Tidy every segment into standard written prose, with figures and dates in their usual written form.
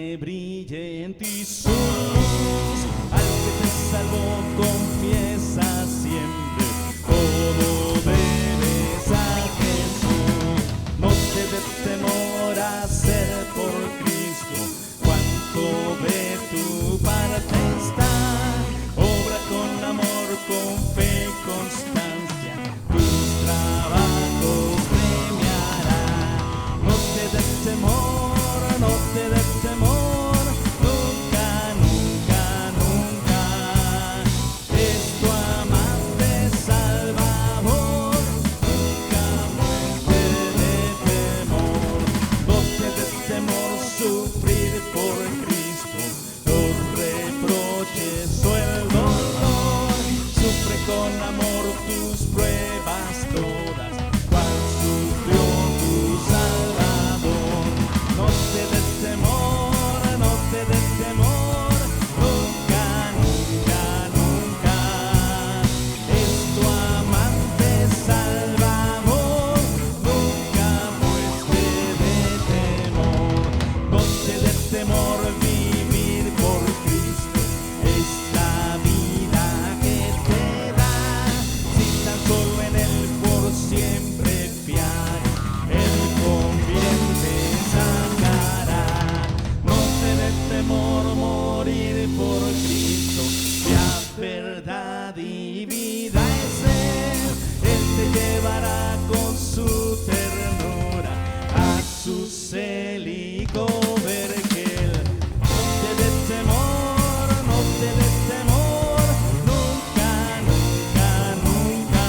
que brille en ti su luz. Al que te salvó confiesa siempre, todo debes a Jesús. No te dé temor a ser por Cristo, cuanto de tu parte está. Obra con amor, con fe, constancia, tus trabajos premiará. No te dé temor, no te dé temor, nunca, nunca, nunca. Es tu amante Salvador, nunca muerte de temor. No te dé temor sufrir por Cristo, los reproches o el dolor. Sufre con amor tus pruebas todas, cual sufrió tu Salvador. No te dé temor, no te dé temor, nunca, nunca, nunca. Es tu amante Salvador, nunca muerte de temor. No te dé temor vivir por Cristo, es la vida que te da. Si tan solo en Él por siempre fiar, Él con bien te sacará. No te dé temor morir por Cristo, ya verdad y vida es Él. Él te llevará con su ternura a su célico vergel. No te dé temor, no te dé temor, nunca, nunca, nunca.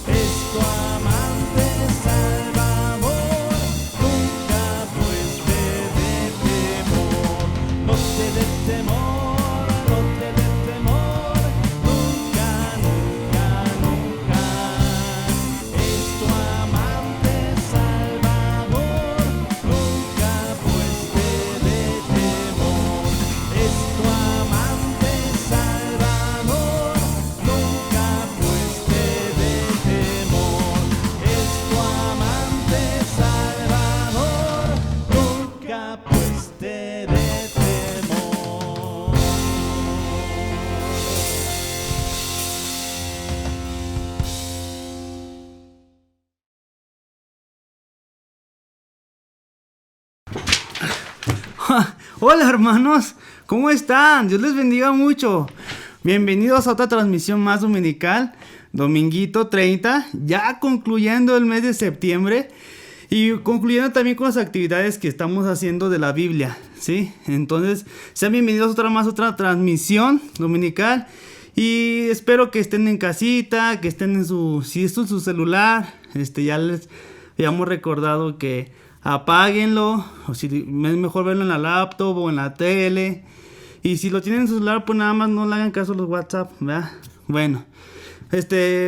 Es tu amante Salvador, nunca pues te dé temor. No te dé temor, no te dé temor, nunca, nunca, nunca. Es tu amante Salvador, nunca pues te dé temor. Es tu amante Salvador, nunca pues te dé temor. Es tu amante Salvador, nunca pues te dé temor. Hola hermanos, ¿cómo están? Dios les bendiga mucho. Bienvenidos a otra transmisión más dominical, dominguito 30, ya concluyendo el mes de septiembre y concluyendo también con las actividades que estamos haciendo de la Biblia, ¿sí? Entonces, sean bienvenidos a otra transmisión dominical y espero que estén en casita, que estén en si esto es su celular, ya les habíamos recordado que apáguenlo, o si es mejor verlo en la laptop o en la tele. Y si lo tienen en su celular, pues nada más no le hagan caso a los WhatsApp, ¿verdad? Bueno,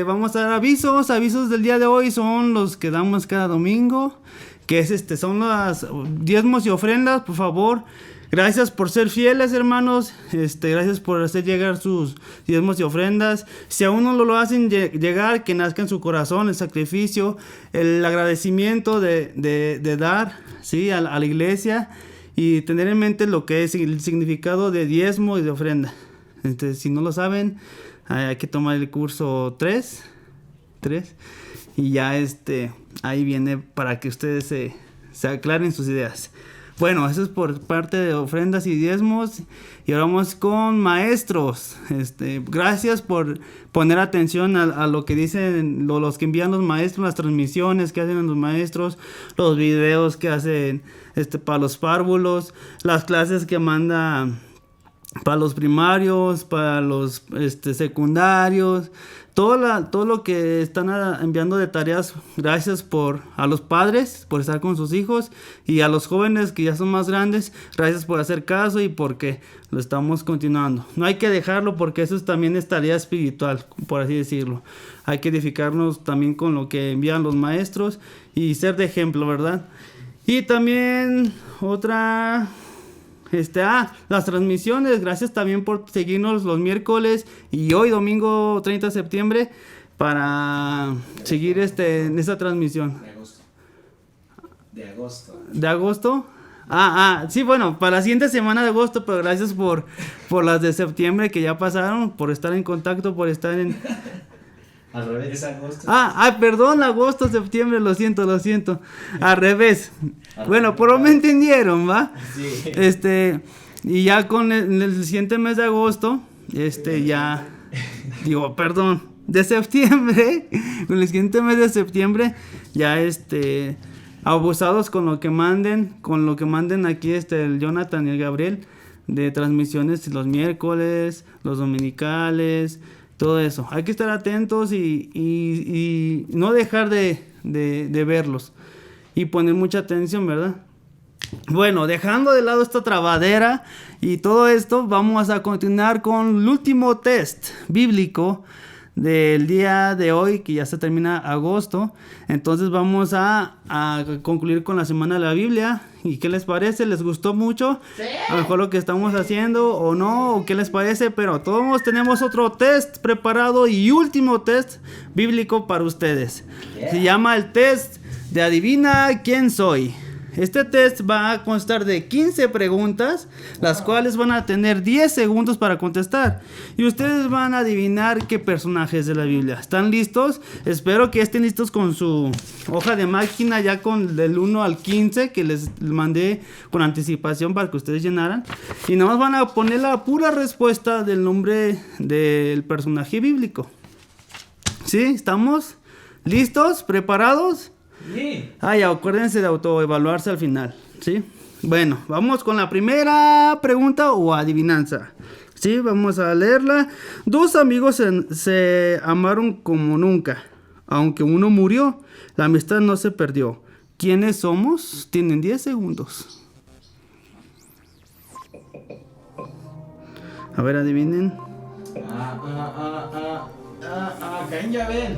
vamos a dar avisos del día de hoy, son los que damos cada domingo, que es son las diezmos y ofrendas, por favor. Gracias por ser fieles, hermanos. Gracias por hacer llegar sus diezmos y ofrendas. Si aún no lo hacen llegar, que nazca en su corazón el sacrificio, el agradecimiento de dar, ¿sí? a la iglesia, y tener en mente lo que es el significado de diezmo y de ofrenda. Si no lo saben, hay que tomar el curso 3 y ya ahí viene para que ustedes se aclaren sus ideas. Bueno, eso es por parte de ofrendas y diezmos. Y ahora vamos con maestros. Gracias por poner atención a lo que dicen los que envían los maestros, las transmisiones que hacen los maestros, los videos que hacen para los párvulos, las clases que manda para los primarios, para los secundarios, todo lo que están enviando de tareas. Gracias a los padres por estar con sus hijos, y a los jóvenes que ya son más grandes, gracias por hacer caso y porque lo estamos continuando. No hay que dejarlo, porque eso también es tarea espiritual, por así decirlo. Hay que edificarnos también con lo que envían los maestros y ser de ejemplo, ¿verdad? Y también otra... las transmisiones. Gracias también por seguirnos los miércoles y hoy domingo 30 de septiembre para seguir en esta transmisión. De agosto. ¿De agosto? Sí, bueno, para la siguiente semana de agosto, pero gracias por las de septiembre que ya pasaron, por estar en contacto, por estar en... Al revés. Es agosto. Perdón, agosto, septiembre, lo siento. Al revés. Bueno, por lo me entendieron, ¿va? Sí. Y ya con el siguiente mes de agosto, ya... Digo, perdón, de septiembre, con el siguiente mes de septiembre, ya abusados con lo que manden aquí el Jonathan y el Gabriel, de transmisiones los miércoles, los dominicales, todo eso. Hay que estar atentos y no dejar de verlos y poner mucha atención, ¿verdad? Bueno, dejando de lado esta trabadera y todo esto, vamos a continuar con el último test bíblico del día de hoy, que ya se termina agosto. Entonces vamos a concluir con la semana de la Biblia. ¿Y qué les parece? ¿Les gustó mucho? Sí. A lo mejor lo que estamos haciendo o no, o qué les parece, pero todos tenemos otro test preparado y último test bíblico para ustedes. Yeah. Se llama el test de adivina quién soy. Este test va a constar de 15 preguntas, las cuales van a tener 10 segundos para contestar. Y ustedes van a adivinar qué personajes de la Biblia. ¿Están listos? Espero que estén listos con su hoja de máquina, ya con del 1 al 15, que les mandé con anticipación para que ustedes llenaran. Y nada más van a poner la pura respuesta del nombre del personaje bíblico. ¿Sí? ¿Estamos listos? ¿Preparados? Sí. Ya acuérdense de autoevaluarse al final, ¿sí? Bueno, vamos con la primera pregunta o adivinanza. Sí, vamos a leerla. Dos amigos se amaron como nunca. Aunque uno murió, la amistad no se perdió. ¿Quiénes somos? Tienen 10 segundos. A ver, adivinen. Caín y Abel.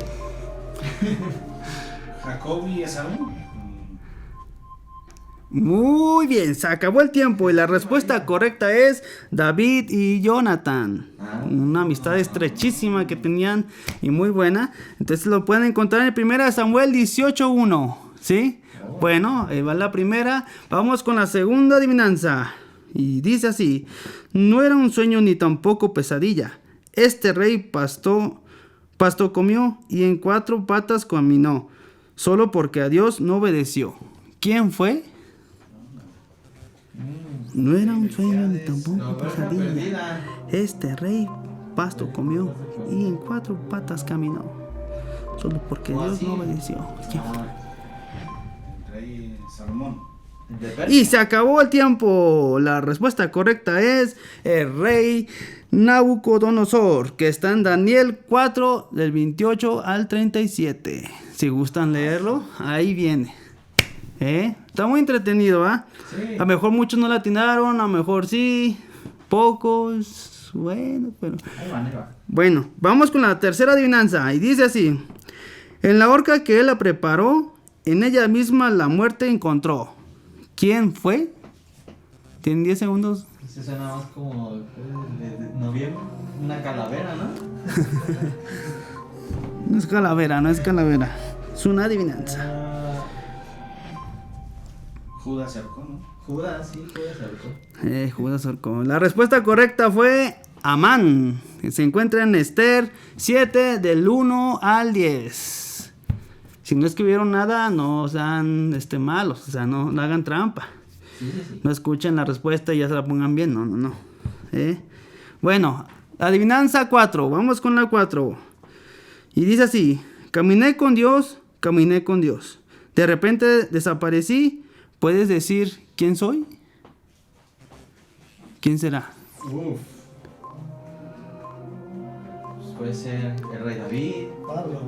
Jacob y Esaú. Muy bien, se acabó el tiempo y la respuesta correcta es David y Jonathan. Una amistad estrechísima que tenían y muy buena. Entonces lo pueden encontrar en 1 Samuel 18:1, ¿sí? Bueno, ahí va la primera. Vamos con la segunda adivinanza. Y dice así: no era un sueño ni tampoco pesadilla. Este rey pasto comió y en 4 patas caminó. Solo porque a Dios no obedeció. ¿Quién fue? No era un sueño ni tampoco pesadilla. Este rey pasto comió y en 4 patas caminó. Solo porque Dios no obedeció. ¿Quién fue? El rey Salomón. Y se acabó el tiempo. La respuesta correcta es el rey Nabucodonosor, que está en Daniel 4 del 28 al 37. Si gustan leerlo, ahí viene. Está muy entretenido, ¿ah? Sí. A lo mejor muchos no la atinaron, a lo mejor sí, pocos, bueno, pero... Bueno, vamos con la tercera adivinanza, y dice así: en la horca que él la preparó, en ella misma la muerte encontró. ¿Quién fue? Tienen 10 segundos. Eso suena más como de noviembre, una calavera, ¿no? No es calavera, es una adivinanza. Judas ahorcó, ¿no? Judas ahorcó. Judas ahorcó. La respuesta correcta fue Amán. Se encuentra en Esther 7 del 1 al 10. Si no escribieron nada, no sean malos, o sea, no hagan trampa. Sí. No escuchen la respuesta y ya se la pongan bien, no. Bueno, adivinanza 4, vamos con la 4. Y dice así: caminé con Dios. De repente desaparecí. ¿Puedes decir quién soy? ¿Quién será? Pues puede ser el rey David, Pablo,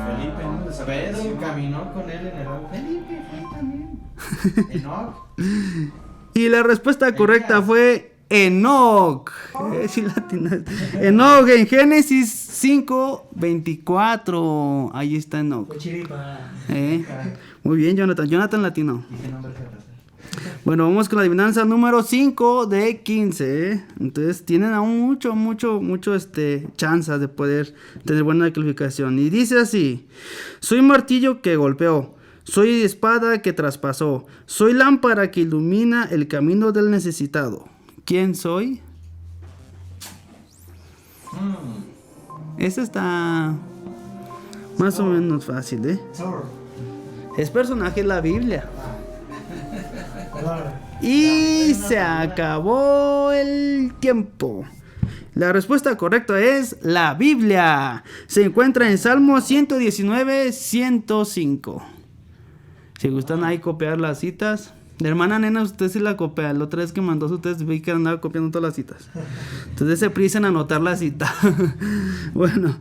Felipe, ¿no? Pedro caminó con él en el agua. Felipe fue también. Enoch. Y la respuesta correcta fue Enoch. Enoch en Génesis 5:24. Ahí está Enoch. Muy bien, Jonathan latino. Bueno, vamos con la adivinanza número 5 de 15. Entonces tienen aún mucho chance de poder tener buena calificación. Y dice así: soy martillo que golpeó, Soy espada que traspasó. Soy lámpara que ilumina el camino del necesitado. ¿Quién soy? Esta está más o menos fácil, ¿eh? Es personaje de la Biblia. Y se acabó el tiempo. La respuesta correcta es la Biblia. Se encuentra en Salmo 119, 105. Si gustan ahí copiar las citas. La hermana Nena, usted sí la copia. La otra vez que mandó su test vi que andaba copiando todas las citas. Entonces se prisa en anotar la cita. Bueno,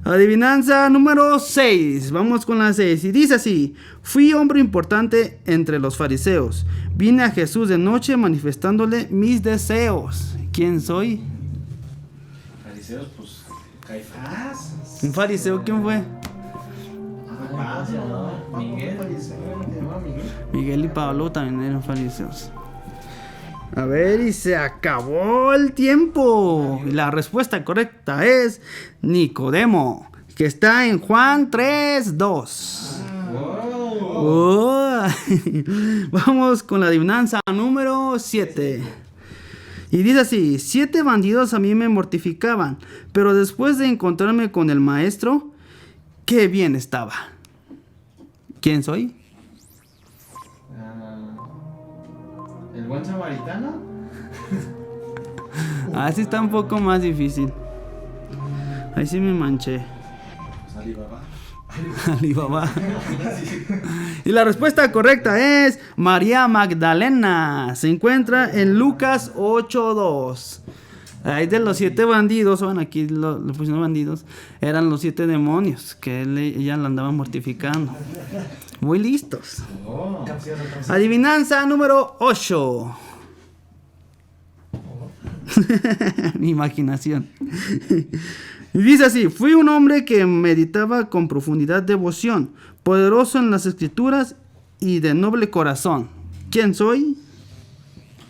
adivinanza número 6. Vamos con la 6. Y dice así: fui hombre importante entre los fariseos. Vine a Jesús de noche manifestándole mis deseos. ¿Quién soy? Fariseos, pues Caifás. ¿Un fariseo quién fue? Miguel. Miguel y Pablo también eran fariseos. A ver, y se acabó el tiempo. Y la respuesta correcta es Nicodemo, que está en Juan 3:2. Oh. Vamos con la adivinanza número 7. Y dice así: 7 bandidos a mí me mortificaban, pero después de encontrarme con el maestro, qué bien estaba. ¿Quién soy? ¿El buen samaritano? Así está un poco más difícil. Ahí sí me manché. Alibaba. Alibaba. Y la respuesta correcta es María Magdalena. Se encuentra en Lucas 8:2. Ahí de los 7 bandidos, bueno, aquí le pusieron bandidos, eran los 7 demonios que ella la andaba mortificando. Muy listos. Oh. Adivinanza número 8. Mi imaginación. Y dice así: fui un hombre que meditaba con profundidad devoción, poderoso en las escrituras y de noble corazón. ¿Quién soy?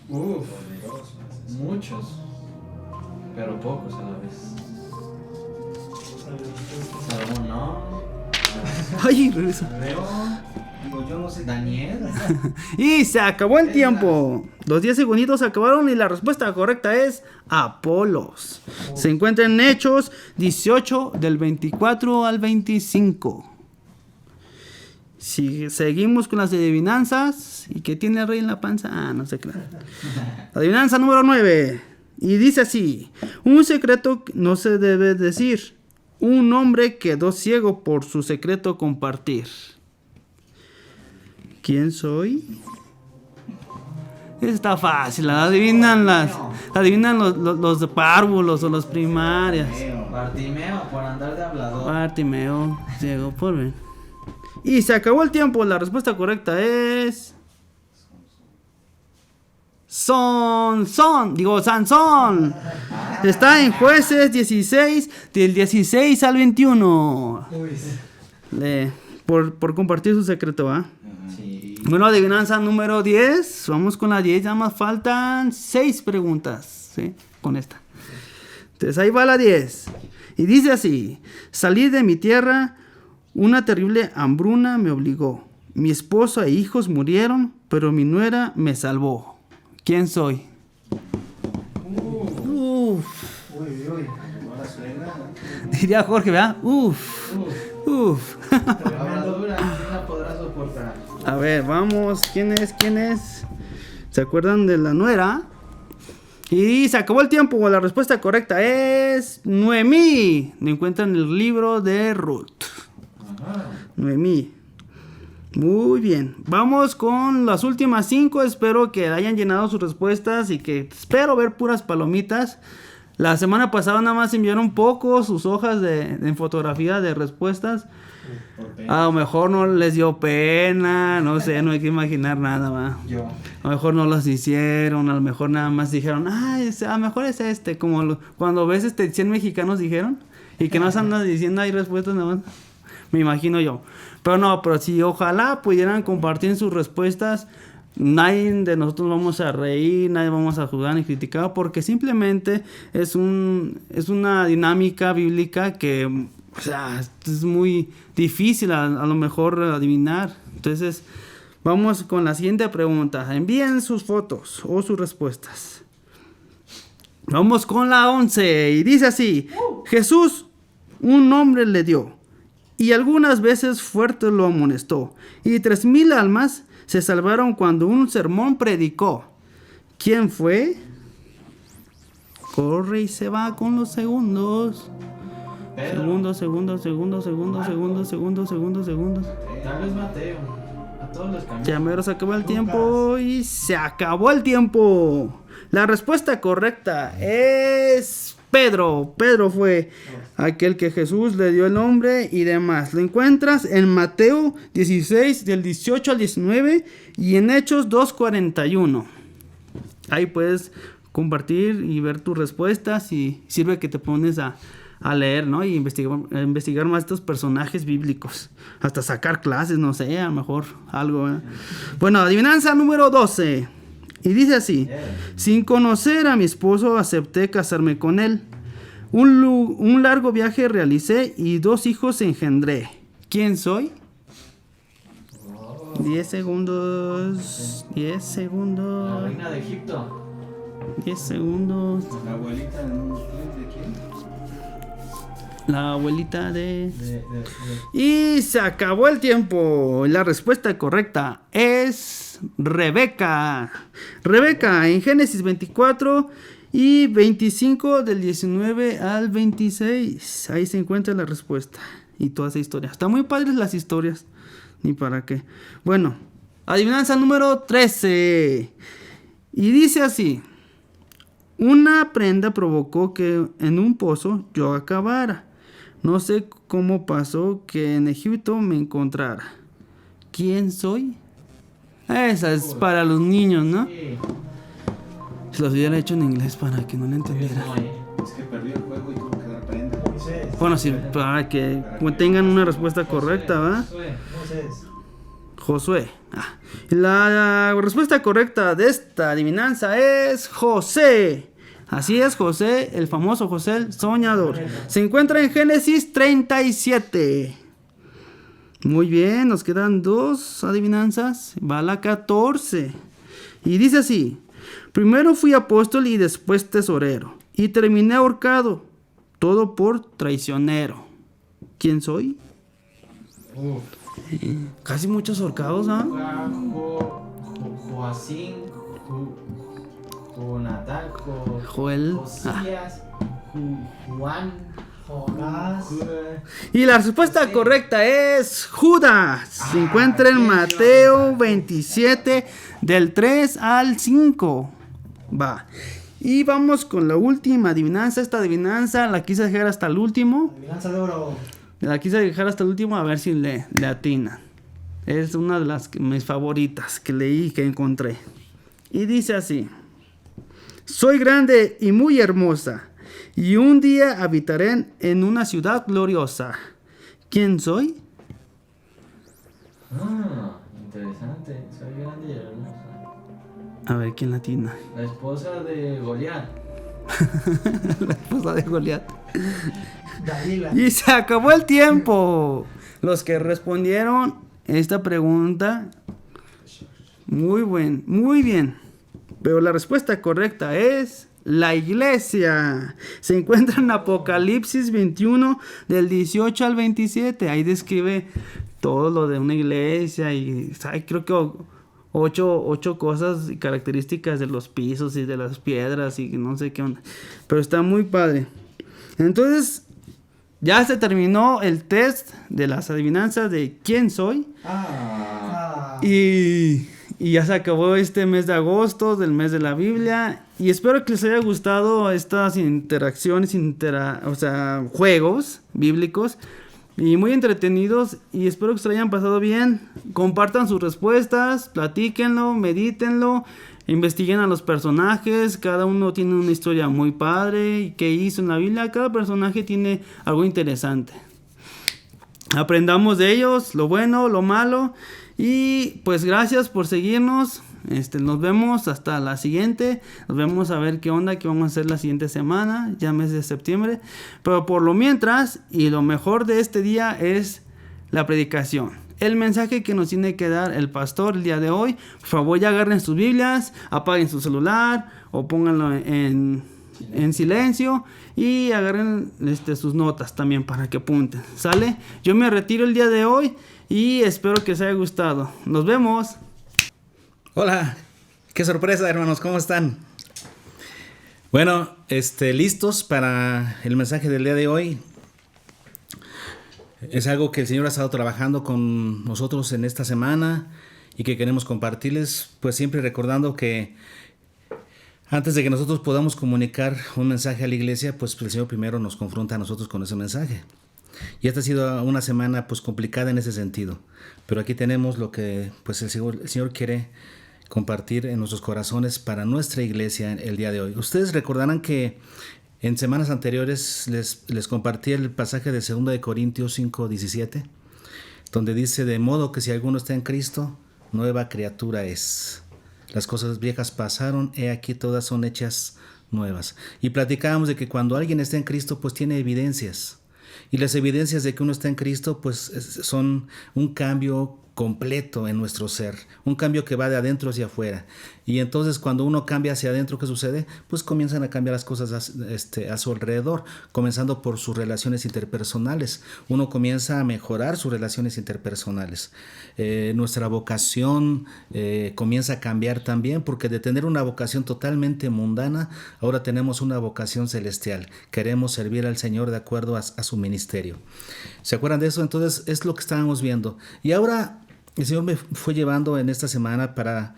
Muchos, pero pocos a la vez. Salomón, no. Ay, regresa. Digo, yo no sé. Daniel. Y se acabó el tiempo. Los 10 segunditos se acabaron y la respuesta correcta es Apolos. Se encuentra en Hechos 18 del 24 al 25. Si seguimos con las adivinanzas. ¿Y qué tiene el rey en la panza? Ah, no sé qué. Adivinanza número 9. Y dice así: un secreto no se debe decir. Un hombre quedó ciego por su secreto compartir. ¿Quién soy? Está fácil, adivinan los párvulos o los primarias. Bartimeo, por andar de hablador. Bartimeo, ciego por ver. Y se acabó el tiempo. La respuesta correcta es Sansón. Está en Jueces 16, del 16 al 21. Por compartir su secreto, ¿va? Sí. Bueno, adivinanza número 10. Vamos con la 10. Ya más faltan 6 preguntas, ¿sí? Con esta. Entonces ahí va la 10. Y dice así: salí de mi tierra, una terrible hambruna me obligó. Mi esposo e hijos murieron, pero mi nuera me salvó. ¿Quién soy? Diría Jorge, ¿verdad? Uf. Habladura, ¿quién la podrá soportar? A ver, vamos. ¿Quién es? ¿Se acuerdan de la nuera? Y se acabó el tiempo. La respuesta correcta es Noemí. Lo encuentran en el libro de Ruth. Noemí. Muy bien. Vamos con las últimas 5. Espero que hayan llenado sus respuestas y que espero ver puras palomitas. La semana pasada nada más enviaron poco sus hojas en fotografía de respuestas. A lo mejor no les dio pena, no sé, no hay que imaginar nada, ¿va? A lo mejor no los hicieron, a lo mejor nada más dijeron, a lo mejor es como cuando ves 100 mexicanos dijeron, y que no se andan diciendo hay respuestas nada más, me imagino yo. Pero si ojalá pudieran compartir sus respuestas, nadie de nosotros vamos a reír, nadie vamos a juzgar ni criticar, porque simplemente es una dinámica bíblica que O sea, es muy difícil a lo mejor adivinar. Entonces, vamos con la siguiente pregunta. Envíen sus fotos o sus respuestas. Vamos con la 11. Y dice así. Jesús un nombre le dio. Y algunas veces fuerte lo amonestó. Y 3,000 almas se salvaron cuando un sermón predicó. ¿Quién fue? Corre y se va con los segundos. Segundos. Tal vez Mateo. A todos los caminos. Ya mero se acabó el tiempo y se acabó el tiempo. La respuesta correcta es Pedro. Pedro fue aquel que Jesús le dio el nombre y demás. Lo encuentras en Mateo 16, del 18 al 19 y en Hechos 2:41. Ahí puedes compartir y ver tus respuestas y sirve que te pones a leer, ¿no? Y investigar más estos personajes bíblicos. Hasta sacar clases, no sé, a lo mejor algo, ¿eh? Bueno, adivinanza número 12. Y dice así. Sin conocer a mi esposo, acepté casarme con él. Un largo viaje realicé y 2 hijos engendré. ¿Quién soy? 10 segundos. 10 segundos. La reina de Egipto. 10 segundos. La abuelita de quién? La abuelita de... Y se acabó el tiempo. La respuesta correcta es Rebeca. Rebeca en Génesis 24 y 25 del 19 al 26. Ahí se encuentra la respuesta y toda esa historia. Están muy padres las historias. Ni para qué. Bueno, adivinanza número 13. Y dice así. Una prenda provocó que en un pozo yo acabara. No sé cómo pasó que en Egipto me encontrara. ¿Quién soy? Esa es para los niños, ¿no? Sí. Se los hubiera hecho en inglés para que no le entendieran. Es que perdió el juego y tuvo que dar prenda. Bueno, sí, para que tengan una respuesta correcta, ¿va? Josué. La respuesta correcta de esta adivinanza es José. Así es, José, el famoso José el soñador. Se encuentra en Génesis 37. Muy bien, nos quedan 2 adivinanzas. Va la 14. Y dice así. Primero fui apóstol y después tesorero. Y terminé ahorcado. Todo por traicionero. ¿Quién soy? Casi muchos ahorcados, ¿ah? Joacín, Jonatán, Joel. Josías, Juan, Jonás. Y la respuesta correcta es Judas. Se encuentra en Mateo 27 del 3 al 5. Va. Y vamos con la última adivinanza. Esta adivinanza la quise dejar hasta el último. Adivinanza de oro. La quise dejar hasta el último a ver si le atinan. Es una de mis favoritas que leí y que encontré. Y dice así. Soy grande y muy hermosa. Y un día habitaré en una ciudad gloriosa. ¿Quién soy? Interesante. Soy grande y hermosa. A ver, ¿quién latina? La esposa de Goliat. La esposa de Goliat. Dalila. Y se acabó el tiempo. Los que respondieron esta pregunta, muy bien. Pero la respuesta correcta es la iglesia. Se encuentra en Apocalipsis 21 del 18 al 27. Ahí describe todo lo de una iglesia y creo que 8 cosas y características de los pisos y de las piedras y no sé qué onda. Pero está muy padre. Entonces, ya se terminó el test de las adivinanzas de quién soy. Y ya se acabó este mes de agosto, del mes de la Biblia. Y espero que les haya gustado estas interacciones, juegos bíblicos. Y muy entretenidos. Y espero que se lo hayan pasado bien. Compartan sus respuestas, platíquenlo, medítenlo. Investiguen a los personajes. Cada uno tiene una historia muy padre. ¿Y qué hizo en la Biblia? Cada personaje tiene algo interesante. Aprendamos de ellos, lo bueno, lo malo. Y pues gracias por seguirnos. Nos vemos hasta la siguiente. Nos vemos a ver qué onda, qué vamos a hacer la siguiente semana, ya mes de septiembre. Pero por lo mientras, y lo mejor de este día es la predicación. El mensaje que nos tiene que dar el pastor el día de hoy. Por favor, ya agarren sus Biblias, apaguen su celular o pónganlo en silencio y agarren sus notas también para que apunten. ¿Sale? Yo me retiro el día de hoy y espero que les haya gustado. Nos vemos. Hola, qué sorpresa, hermanos, ¿cómo están? Bueno, listos para el mensaje del día de hoy. Es algo que el Señor ha estado trabajando con nosotros en esta semana y que queremos compartirles, pues siempre recordando que antes de que nosotros podamos comunicar un mensaje a la iglesia, pues el Señor primero nos confronta a nosotros con ese mensaje. Y esta ha sido una semana pues complicada en ese sentido, pero aquí tenemos lo que pues el Señor quiere compartir en nuestros corazones para nuestra iglesia el día de hoy. Ustedes recordarán que en semanas anteriores les compartí el pasaje de 2 de Corintios 5:17, donde dice: de modo que si alguno está en Cristo, nueva criatura es. Las cosas viejas pasaron, he aquí todas son hechas nuevas. Y platicábamos de que cuando alguien está en Cristo, pues tiene evidencias. Y las evidencias de que uno está en Cristo, pues son un cambio completo en nuestro ser, un cambio que va de adentro hacia afuera. Y entonces cuando uno cambia hacia adentro, ¿qué sucede? Pues comienzan a cambiar las cosas a su alrededor, comenzando por sus relaciones interpersonales. Uno comienza a mejorar sus relaciones interpersonales. Nuestra vocación comienza a cambiar también, porque de tener una vocación totalmente mundana, ahora tenemos una vocación celestial. Queremos servir al Señor de acuerdo a su ministerio. ¿Se acuerdan de eso? Entonces es lo que estábamos viendo. Y ahora el Señor me fue llevando en esta semana para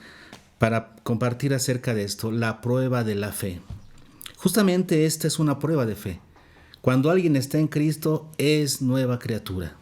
compartir acerca de esto, la prueba de la fe. Justamente esta es una prueba de fe. Cuando alguien está en Cristo, es nueva criatura.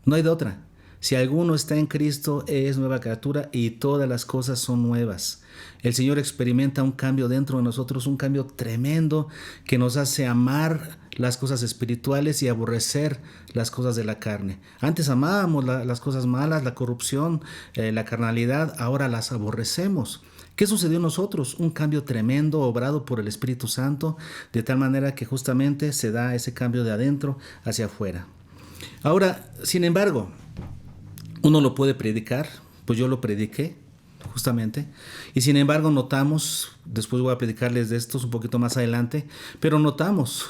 No hay de otra. Si alguno está en Cristo, es nueva criatura y todas las cosas son nuevas. El Señor experimenta un cambio dentro de nosotros, un cambio tremendo que nos hace amar las cosas espirituales y aborrecer las cosas de la carne. Antes amábamos las cosas malas, la corrupción, la carnalidad, ahora las aborrecemos. ¿Qué sucedió en nosotros? Un cambio tremendo obrado por el Espíritu Santo, de tal manera que justamente se da ese cambio de adentro hacia afuera. Ahora, sin embargo, uno lo puede predicar, pues yo lo prediqué justamente, y sin embargo notamos, después voy a predicarles de estos un poquito más adelante, pero notamos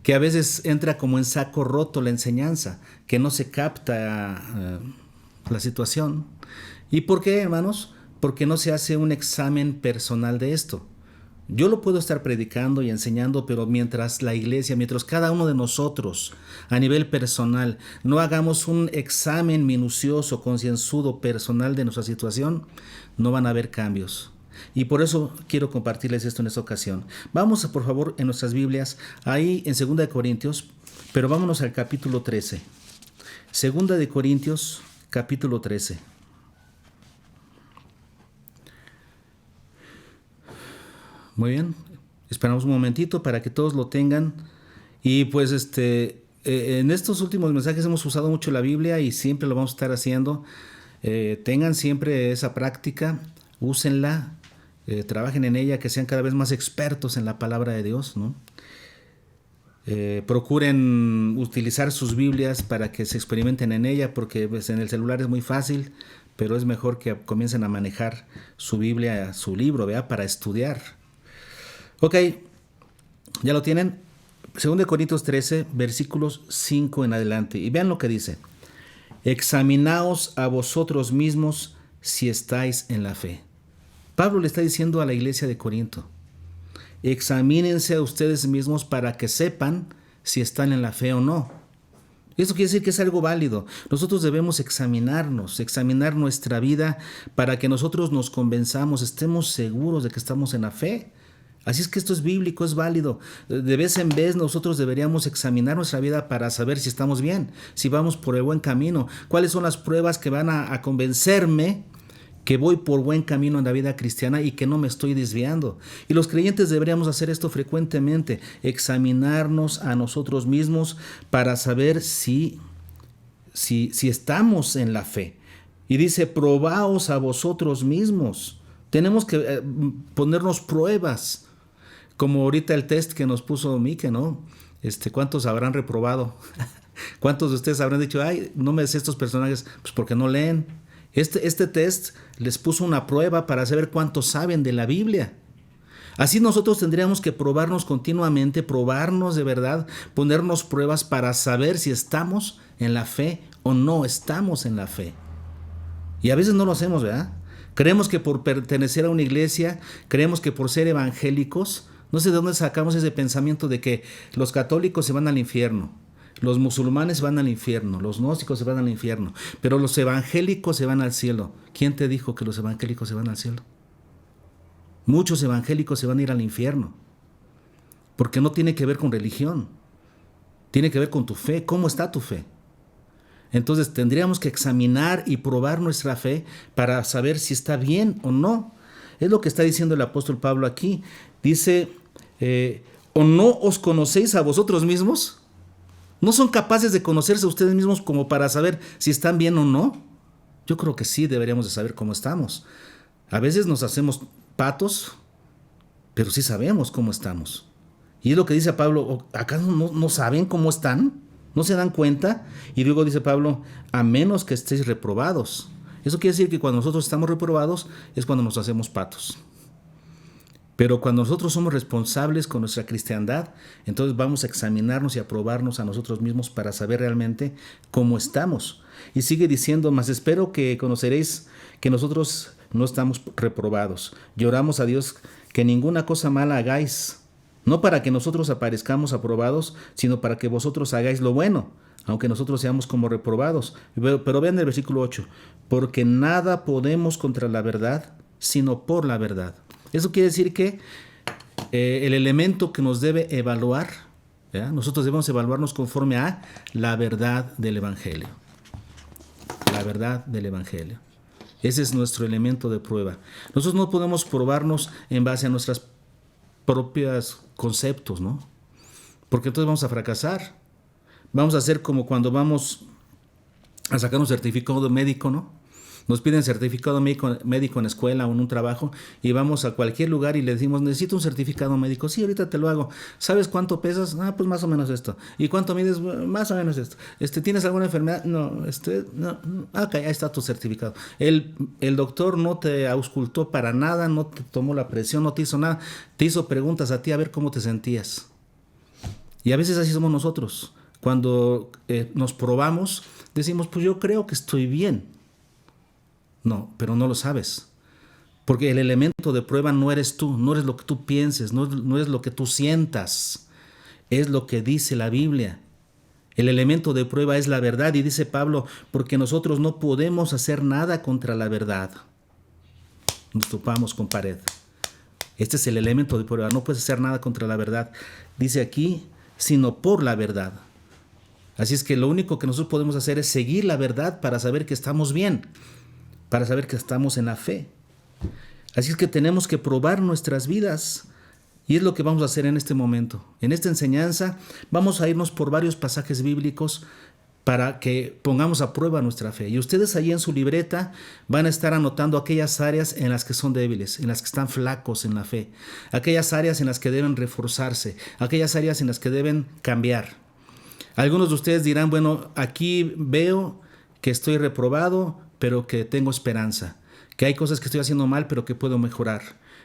que a veces entra como en saco roto la enseñanza, que no se capta la situación. ¿Y por qué, hermanos? Porque no se hace un examen personal de esto. Yo lo puedo estar predicando y enseñando, pero mientras la iglesia, mientras cada uno de nosotros a nivel personal no hagamos un examen minucioso, concienzudo, personal de nuestra situación, no van a haber cambios. Y por eso quiero compartirles esto en esta ocasión. Vamos, por favor, en nuestras Biblias, ahí en 2 de Corintios, pero vámonos al capítulo 13. 2 de Corintios, capítulo 13. Muy bien, esperamos un momentito para que todos lo tengan. Y pues en estos últimos mensajes hemos usado mucho la Biblia y siempre lo vamos a estar haciendo. Tengan siempre esa práctica, úsenla, trabajen en ella, que sean cada vez más expertos en la palabra de Dios, ¿no? Procuren utilizar sus Biblias para que se experimenten en ella, porque pues, en el celular es muy fácil, pero es mejor que comiencen a manejar su Biblia, su libro, ¿verdad? Para estudiar. Ok, ¿ya lo tienen? 2 Corintios 13, versículos 5 en adelante. Y vean lo que dice. Examinaos a vosotros mismos si estáis en la fe. Pablo le está diciendo a la iglesia de Corinto. Examínense a ustedes mismos para que sepan si están en la fe o no. Esto quiere decir que es algo válido. Nosotros debemos examinarnos, examinar nuestra vida para que nosotros nos convenzamos, estemos seguros de que estamos en la fe. Así es que esto es bíblico, es válido. De vez en vez nosotros deberíamos examinar nuestra vida para saber si estamos bien, si vamos por el buen camino. ¿Cuáles son las pruebas que van a convencerme que voy por buen camino en la vida cristiana y que no me estoy desviando? Y los creyentes deberíamos hacer esto frecuentemente, examinarnos a nosotros mismos para saber si estamos en la fe. Y dice, probaos a vosotros mismos. Tenemos que ponernos pruebas. Como ahorita el test que nos puso Mike, ¿no? ¿Cuántos habrán reprobado? ¿Cuántos de ustedes habrán dicho, ay, no me sé estos personajes? Pues porque no leen. Este test les puso una prueba para saber cuántos saben de la Biblia. Así nosotros tendríamos que probarnos continuamente, probarnos de verdad, ponernos pruebas para saber si estamos en la fe o no estamos en la fe. Y a veces no lo hacemos, ¿verdad? Creemos que por pertenecer a una iglesia, creemos que por ser evangélicos, no sé de dónde sacamos ese pensamiento de que los católicos se van al infierno, los musulmanes van al infierno, los gnósticos se van al infierno, pero los evangélicos se van al cielo. ¿Quién te dijo que los evangélicos se van al cielo? Muchos evangélicos se van a ir al infierno, porque no tiene que ver con religión, tiene que ver con tu fe. ¿Cómo está tu fe? Entonces tendríamos que examinar y probar nuestra fe para saber si está bien o no. Es lo que está diciendo el apóstol Pablo aquí. Dice, ¿o no os conocéis a vosotros mismos? ¿No son capaces de conocerse a ustedes mismos como para saber si están bien o no? Yo creo que sí deberíamos de saber cómo estamos. A veces nos hacemos patos, pero sí sabemos cómo estamos. Y es lo que dice Pablo, ¿acaso no saben cómo están? ¿No se dan cuenta? Y luego dice Pablo, a menos que estéis reprobados. Eso quiere decir que cuando nosotros estamos reprobados es cuando nos hacemos patos. Pero cuando nosotros somos responsables con nuestra cristiandad, entonces vamos a examinarnos y a probarnos a nosotros mismos para saber realmente cómo estamos. Y sigue diciendo, mas espero que conoceréis que nosotros no estamos reprobados. Lloramos a Dios que ninguna cosa mala hagáis, no para que nosotros aparezcamos aprobados, sino para que vosotros hagáis lo bueno, aunque nosotros seamos como reprobados. Pero vean el versículo 8, porque nada podemos contra la verdad, sino por la verdad. Eso quiere decir que el elemento que nos debe evaluar, ¿ya? Nosotros debemos evaluarnos conforme a la verdad del Evangelio. La verdad del Evangelio. Ese es nuestro elemento de prueba. Nosotros no podemos probarnos en base a nuestros propios conceptos, ¿no? Porque entonces vamos a fracasar. Vamos a hacer como cuando vamos a sacar un certificado médico, ¿no? Nos piden certificado médico en la escuela o en un trabajo y vamos a cualquier lugar y le decimos, necesito un certificado médico. Sí, ahorita te lo hago. ¿Sabes cuánto pesas? Pues más o menos esto. ¿Y cuánto mides? Más o menos esto. ¿Tienes alguna enfermedad? No, no. Ok, ahí está tu certificado. El doctor no te auscultó para nada, no te tomó la presión, no te hizo nada. Te hizo preguntas a ti a ver cómo te sentías. Y a veces así somos nosotros. Cuando nos probamos, decimos, pues yo creo que estoy bien. No, pero no lo sabes. Porque el elemento de prueba no eres tú, no eres lo que tú pienses, no es lo que tú sientas. Es lo que dice la Biblia. El elemento de prueba es la verdad. Y dice Pablo, porque nosotros no podemos hacer nada contra la verdad. Nos topamos con pared. Este es el elemento de prueba. No puedes hacer nada contra la verdad. Dice aquí, sino por la verdad. Así es que lo único que nosotros podemos hacer es seguir la verdad para saber que estamos bien, para saber que estamos en la fe. Así es que tenemos que probar nuestras vidas y es lo que vamos a hacer en este momento. En esta enseñanza vamos a irnos por varios pasajes bíblicos para que pongamos a prueba nuestra fe. Y ustedes allí en su libreta van a estar anotando aquellas áreas en las que son débiles, en las que están flacos en la fe, aquellas áreas en las que deben reforzarse, aquellas áreas en las que deben cambiar. Algunos de ustedes dirán, bueno, aquí veo que estoy reprobado, pero que tengo esperanza, que hay cosas que estoy haciendo mal, pero que puedo mejorar,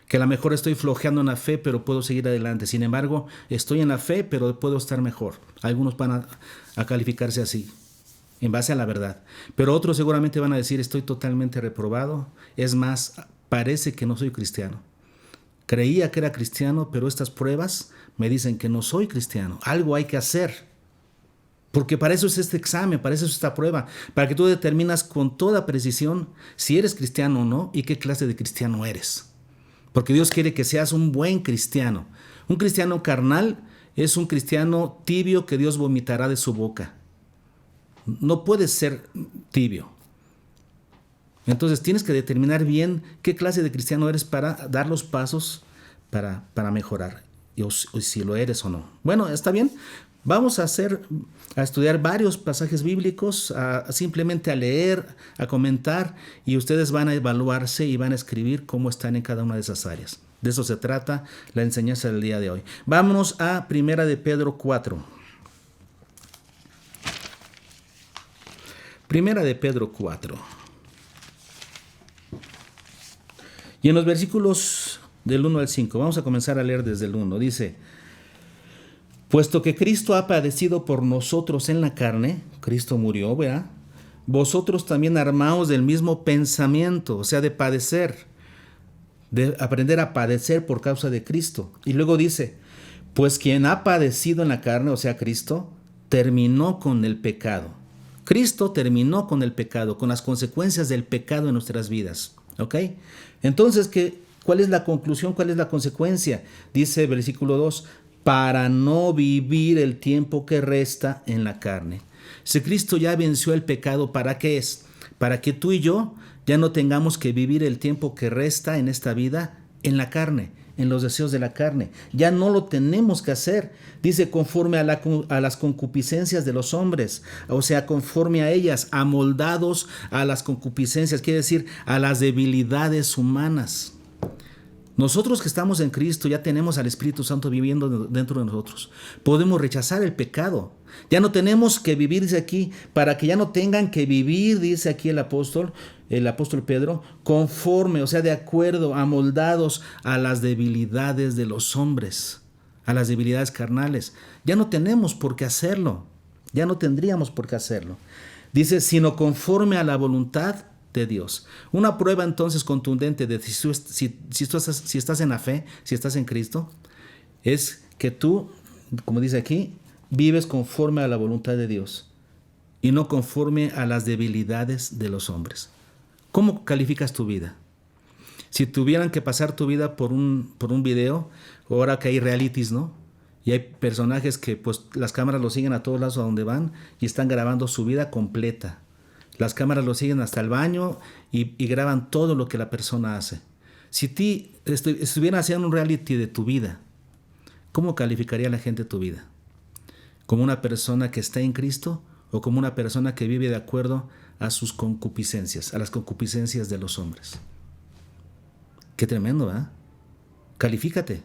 que a lo mejor estoy flojeando en la fe, pero puedo seguir adelante. Sin embargo, estoy en la fe, pero puedo estar mejor. Algunos van a calificarse así, en base a la verdad. Pero otros seguramente van a decir, estoy totalmente reprobado. Es más, parece que no soy cristiano. Creía que era cristiano, pero estas pruebas me dicen que no soy cristiano. Algo hay que hacer. Porque para eso es este examen, para eso es esta prueba, para que tú determinas con toda precisión si eres cristiano o no y qué clase de cristiano eres. Porque Dios quiere que seas un buen cristiano. Un cristiano carnal es un cristiano tibio que Dios vomitará de su boca. No puedes ser tibio. Entonces tienes que determinar bien qué clase de cristiano eres para dar los pasos para mejorar. O si lo eres o no. Bueno, está bien. Vamos a estudiar varios pasajes bíblicos, simplemente a leer, a comentar, y ustedes van a evaluarse y van a escribir cómo están en cada una de esas áreas. De eso se trata la enseñanza del día de hoy. Vámonos a 1 de Pedro 4. 1 de Pedro 4. Y en los versículos del 1 al 5, vamos a comenzar a leer desde el 1. Dice: puesto que Cristo ha padecido por nosotros en la carne, Cristo murió, ¿verdad? Vosotros también armaos del mismo pensamiento, o sea, de padecer, de aprender a padecer por causa de Cristo. Y luego dice: pues quien ha padecido en la carne, o sea, Cristo, terminó con el pecado. Cristo terminó con el pecado, con las consecuencias del pecado en nuestras vidas. ¿Ok? Entonces, ¿cuál es la conclusión? ¿Cuál es la consecuencia? Dice el versículo 2: para no vivir el tiempo que resta en la carne. Si Cristo ya venció el pecado, ¿para qué es? Para que tú y yo ya no tengamos que vivir el tiempo que resta en esta vida en la carne, en los deseos de la carne. Ya no lo tenemos que hacer. Dice: conforme a las concupiscencias de los hombres, o sea, conforme a ellas, amoldados a las concupiscencias, quiere decir a las debilidades humanas. Nosotros que estamos en Cristo ya tenemos al Espíritu Santo viviendo dentro de nosotros. Podemos rechazar el pecado. Ya no tenemos que vivir, dice aquí, para que ya no tengan que vivir, dice aquí el apóstol Pedro, conforme, o sea, de acuerdo, amoldados a las debilidades de los hombres, a las debilidades carnales. Ya no tenemos por qué hacerlo. Ya no tendríamos por qué hacerlo. Dice: sino conforme a la voluntad de Dios. Una prueba entonces contundente de si estás en la fe, si estás en Cristo, es que tú, como dice aquí, vives conforme a la voluntad de Dios y no conforme a las debilidades de los hombres. ¿Cómo calificas tu vida? Si tuvieran que pasar tu vida por un video, ahora que hay realities, ¿no? Y hay personajes que pues las cámaras los siguen a todos lados a donde van y están grabando su vida completa. Las cámaras lo siguen hasta el baño y graban todo lo que la persona hace. Si estuvieran haciendo un reality de tu vida, ¿cómo calificaría la gente tu vida? ¿Como una persona que está en Cristo o como una persona que vive de acuerdo a sus concupiscencias, a las concupiscencias de los hombres? Qué tremendo, ¿verdad? Califícate.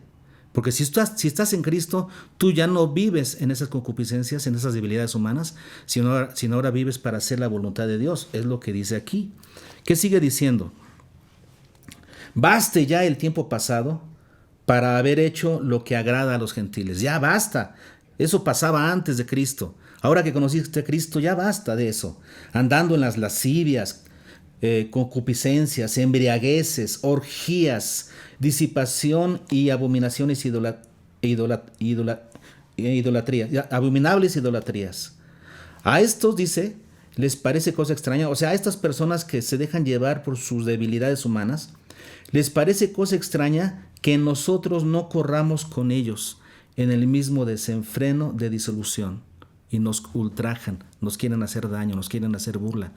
Porque si estás en Cristo, tú ya no vives en esas concupiscencias, en esas debilidades humanas, sino ahora vives para hacer la voluntad de Dios. Es lo que dice aquí. ¿Qué sigue diciendo? Baste ya el tiempo pasado para haber hecho lo que agrada a los gentiles. Ya basta. Eso pasaba antes de Cristo. Ahora que conociste a Cristo, ya basta de eso. Andando en las lascivias, concupiscencias, embriagueces, orgías, disipación y abominaciones, abominables idolatrías. A estos, dice, les parece cosa extraña, o sea, a estas personas que se dejan llevar por sus debilidades humanas, les parece cosa extraña que nosotros no corramos con ellos en el mismo desenfreno de disolución y nos ultrajan, nos quieren hacer daño, nos quieren hacer burla.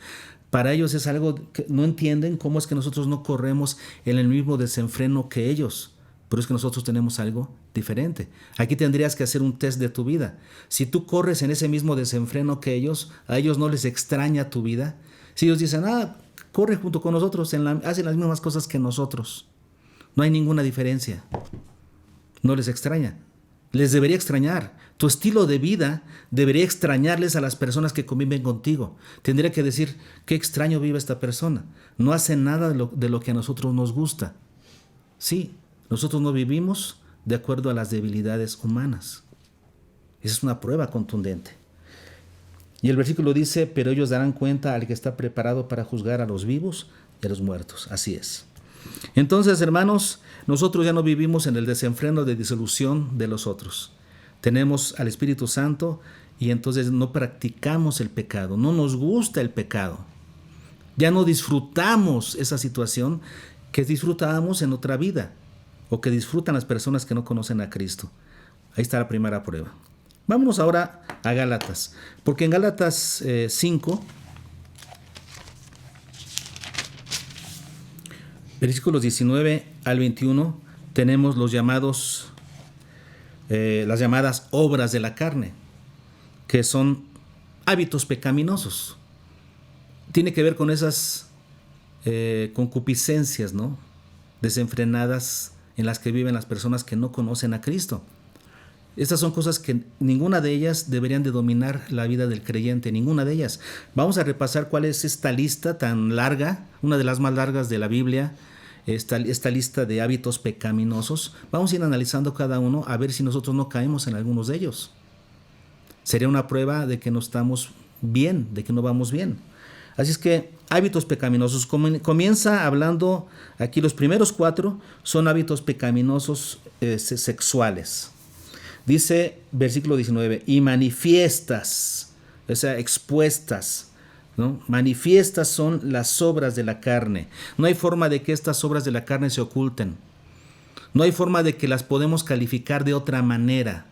Para ellos es algo que no entienden cómo es que nosotros no corremos en el mismo desenfreno que ellos. Pero es que nosotros tenemos algo diferente. Aquí tendrías que hacer un test de tu vida. Si tú corres en ese mismo desenfreno que ellos, a ellos no les extraña tu vida. Si ellos dicen, corre junto con nosotros, hacen las mismas cosas que nosotros. No hay ninguna diferencia. No les extraña. Les debería extrañar. Tu estilo de vida debería extrañarles a las personas que conviven contigo. Tendría que decir, qué extraño vive esta persona. No hace nada de lo que a nosotros nos gusta. Sí, nosotros no vivimos de acuerdo a las debilidades humanas. Esa es una prueba contundente. Y el versículo dice, pero ellos darán cuenta al que está preparado para juzgar a los vivos y a los muertos. Así es. Entonces, hermanos, nosotros ya no vivimos en el desenfreno de disolución de los otros. Tenemos al Espíritu Santo y entonces no practicamos el pecado, no nos gusta el pecado. Ya no disfrutamos esa situación que disfrutábamos en otra vida o que disfrutan las personas que no conocen a Cristo. Ahí está la primera prueba. Vámonos ahora a Gálatas, porque en Gálatas 5, versículos 19 al 21, tenemos las llamadas obras de la carne. que son hábitos pecaminosos. Tiene que ver con esas concupiscencias, ¿no?, desenfrenadas en las que viven las personas que no conocen a Cristo. Estas son cosas que ninguna de ellas deberían de dominar la vida del creyente, ninguna de ellas. Vamos a repasar cuál es esta lista tan larga, una de las más largas de la Biblia, esta lista de hábitos pecaminosos. Vamos a ir analizando cada uno a ver si nosotros no caemos en algunos de ellos. Sería una prueba de que no estamos bien, de que no vamos bien. Así es que hábitos pecaminosos. Comienza hablando aquí, los primeros 4 son hábitos pecaminosos sexuales. Dice versículo 19, y manifiestas, o sea, expuestas, ¿no? Manifiestas son las obras de la carne. No hay forma de que estas obras de la carne se oculten. No hay forma de que las podemos calificar de otra manera,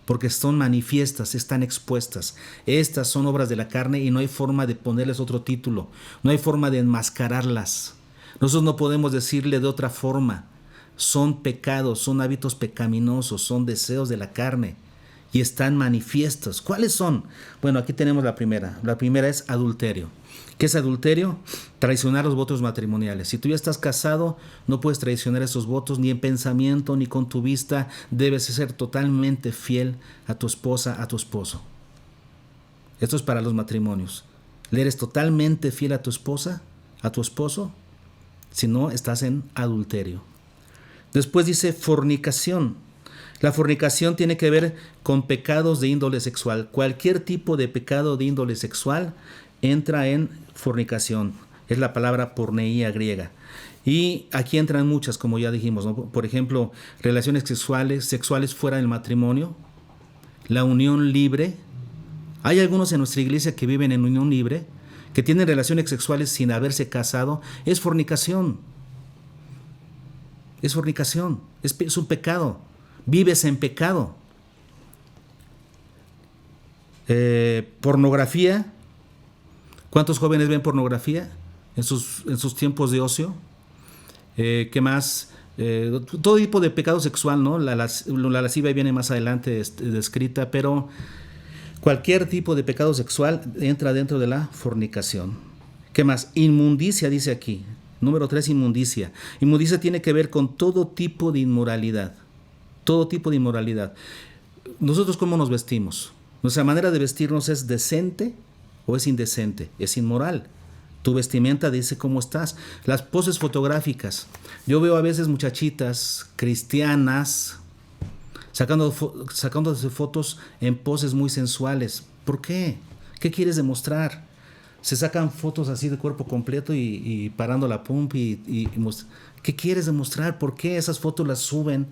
porque son manifiestas, están expuestas. Estas son obras de la carne y no hay forma de ponerles otro título. No hay forma de enmascararlas. Nosotros no podemos decirle de otra forma. Son pecados, son hábitos pecaminosos, son deseos de la carne y están manifiestos. ¿Cuáles son? Bueno, aquí tenemos la primera. La primera es adulterio. ¿Qué es adulterio? Traicionar los votos matrimoniales. Si tú ya estás casado, no puedes traicionar esos votos ni en pensamiento ni con tu vista. Debes ser totalmente fiel a tu esposa, a tu esposo. Esto es para los matrimonios. ¿Le eres totalmente fiel a tu esposa, a tu esposo? Si no, estás en adulterio. Después dice fornicación. La fornicación tiene que ver con pecados de índole sexual. Cualquier tipo de pecado de índole sexual entra en fornicación. Es la palabra porneía griega. Y aquí entran muchas, como ya dijimos, ¿no? Por ejemplo, relaciones sexuales fuera del matrimonio, la unión libre. Hay algunos en nuestra iglesia que viven en unión libre, que tienen relaciones sexuales sin haberse casado. Es fornicación. Es fornicación, es un pecado. Vives en pecado. Pornografía. ¿Cuántos jóvenes ven pornografía en sus tiempos de ocio? ¿Qué más? Todo tipo de pecado sexual, ¿no? La lascivia viene más adelante descrita, pero cualquier tipo de pecado sexual entra dentro de la fornicación. ¿Qué más? Inmundicia, dice aquí. Número 3, inmundicia. Inmundicia tiene que ver con todo tipo de inmoralidad. Todo tipo de inmoralidad. ¿Nosotros cómo nos vestimos? ¿Nuestra manera de vestirnos es decente o es indecente? Es inmoral. Tu vestimenta dice cómo estás. Las poses fotográficas. Yo veo a veces muchachitas cristianas sacándose fotos en poses muy sensuales. ¿Por qué? ¿Qué quieres demostrar? Se sacan fotos así de cuerpo completo y parando la pump ¿qué quieres demostrar? ¿Por qué esas fotos las suben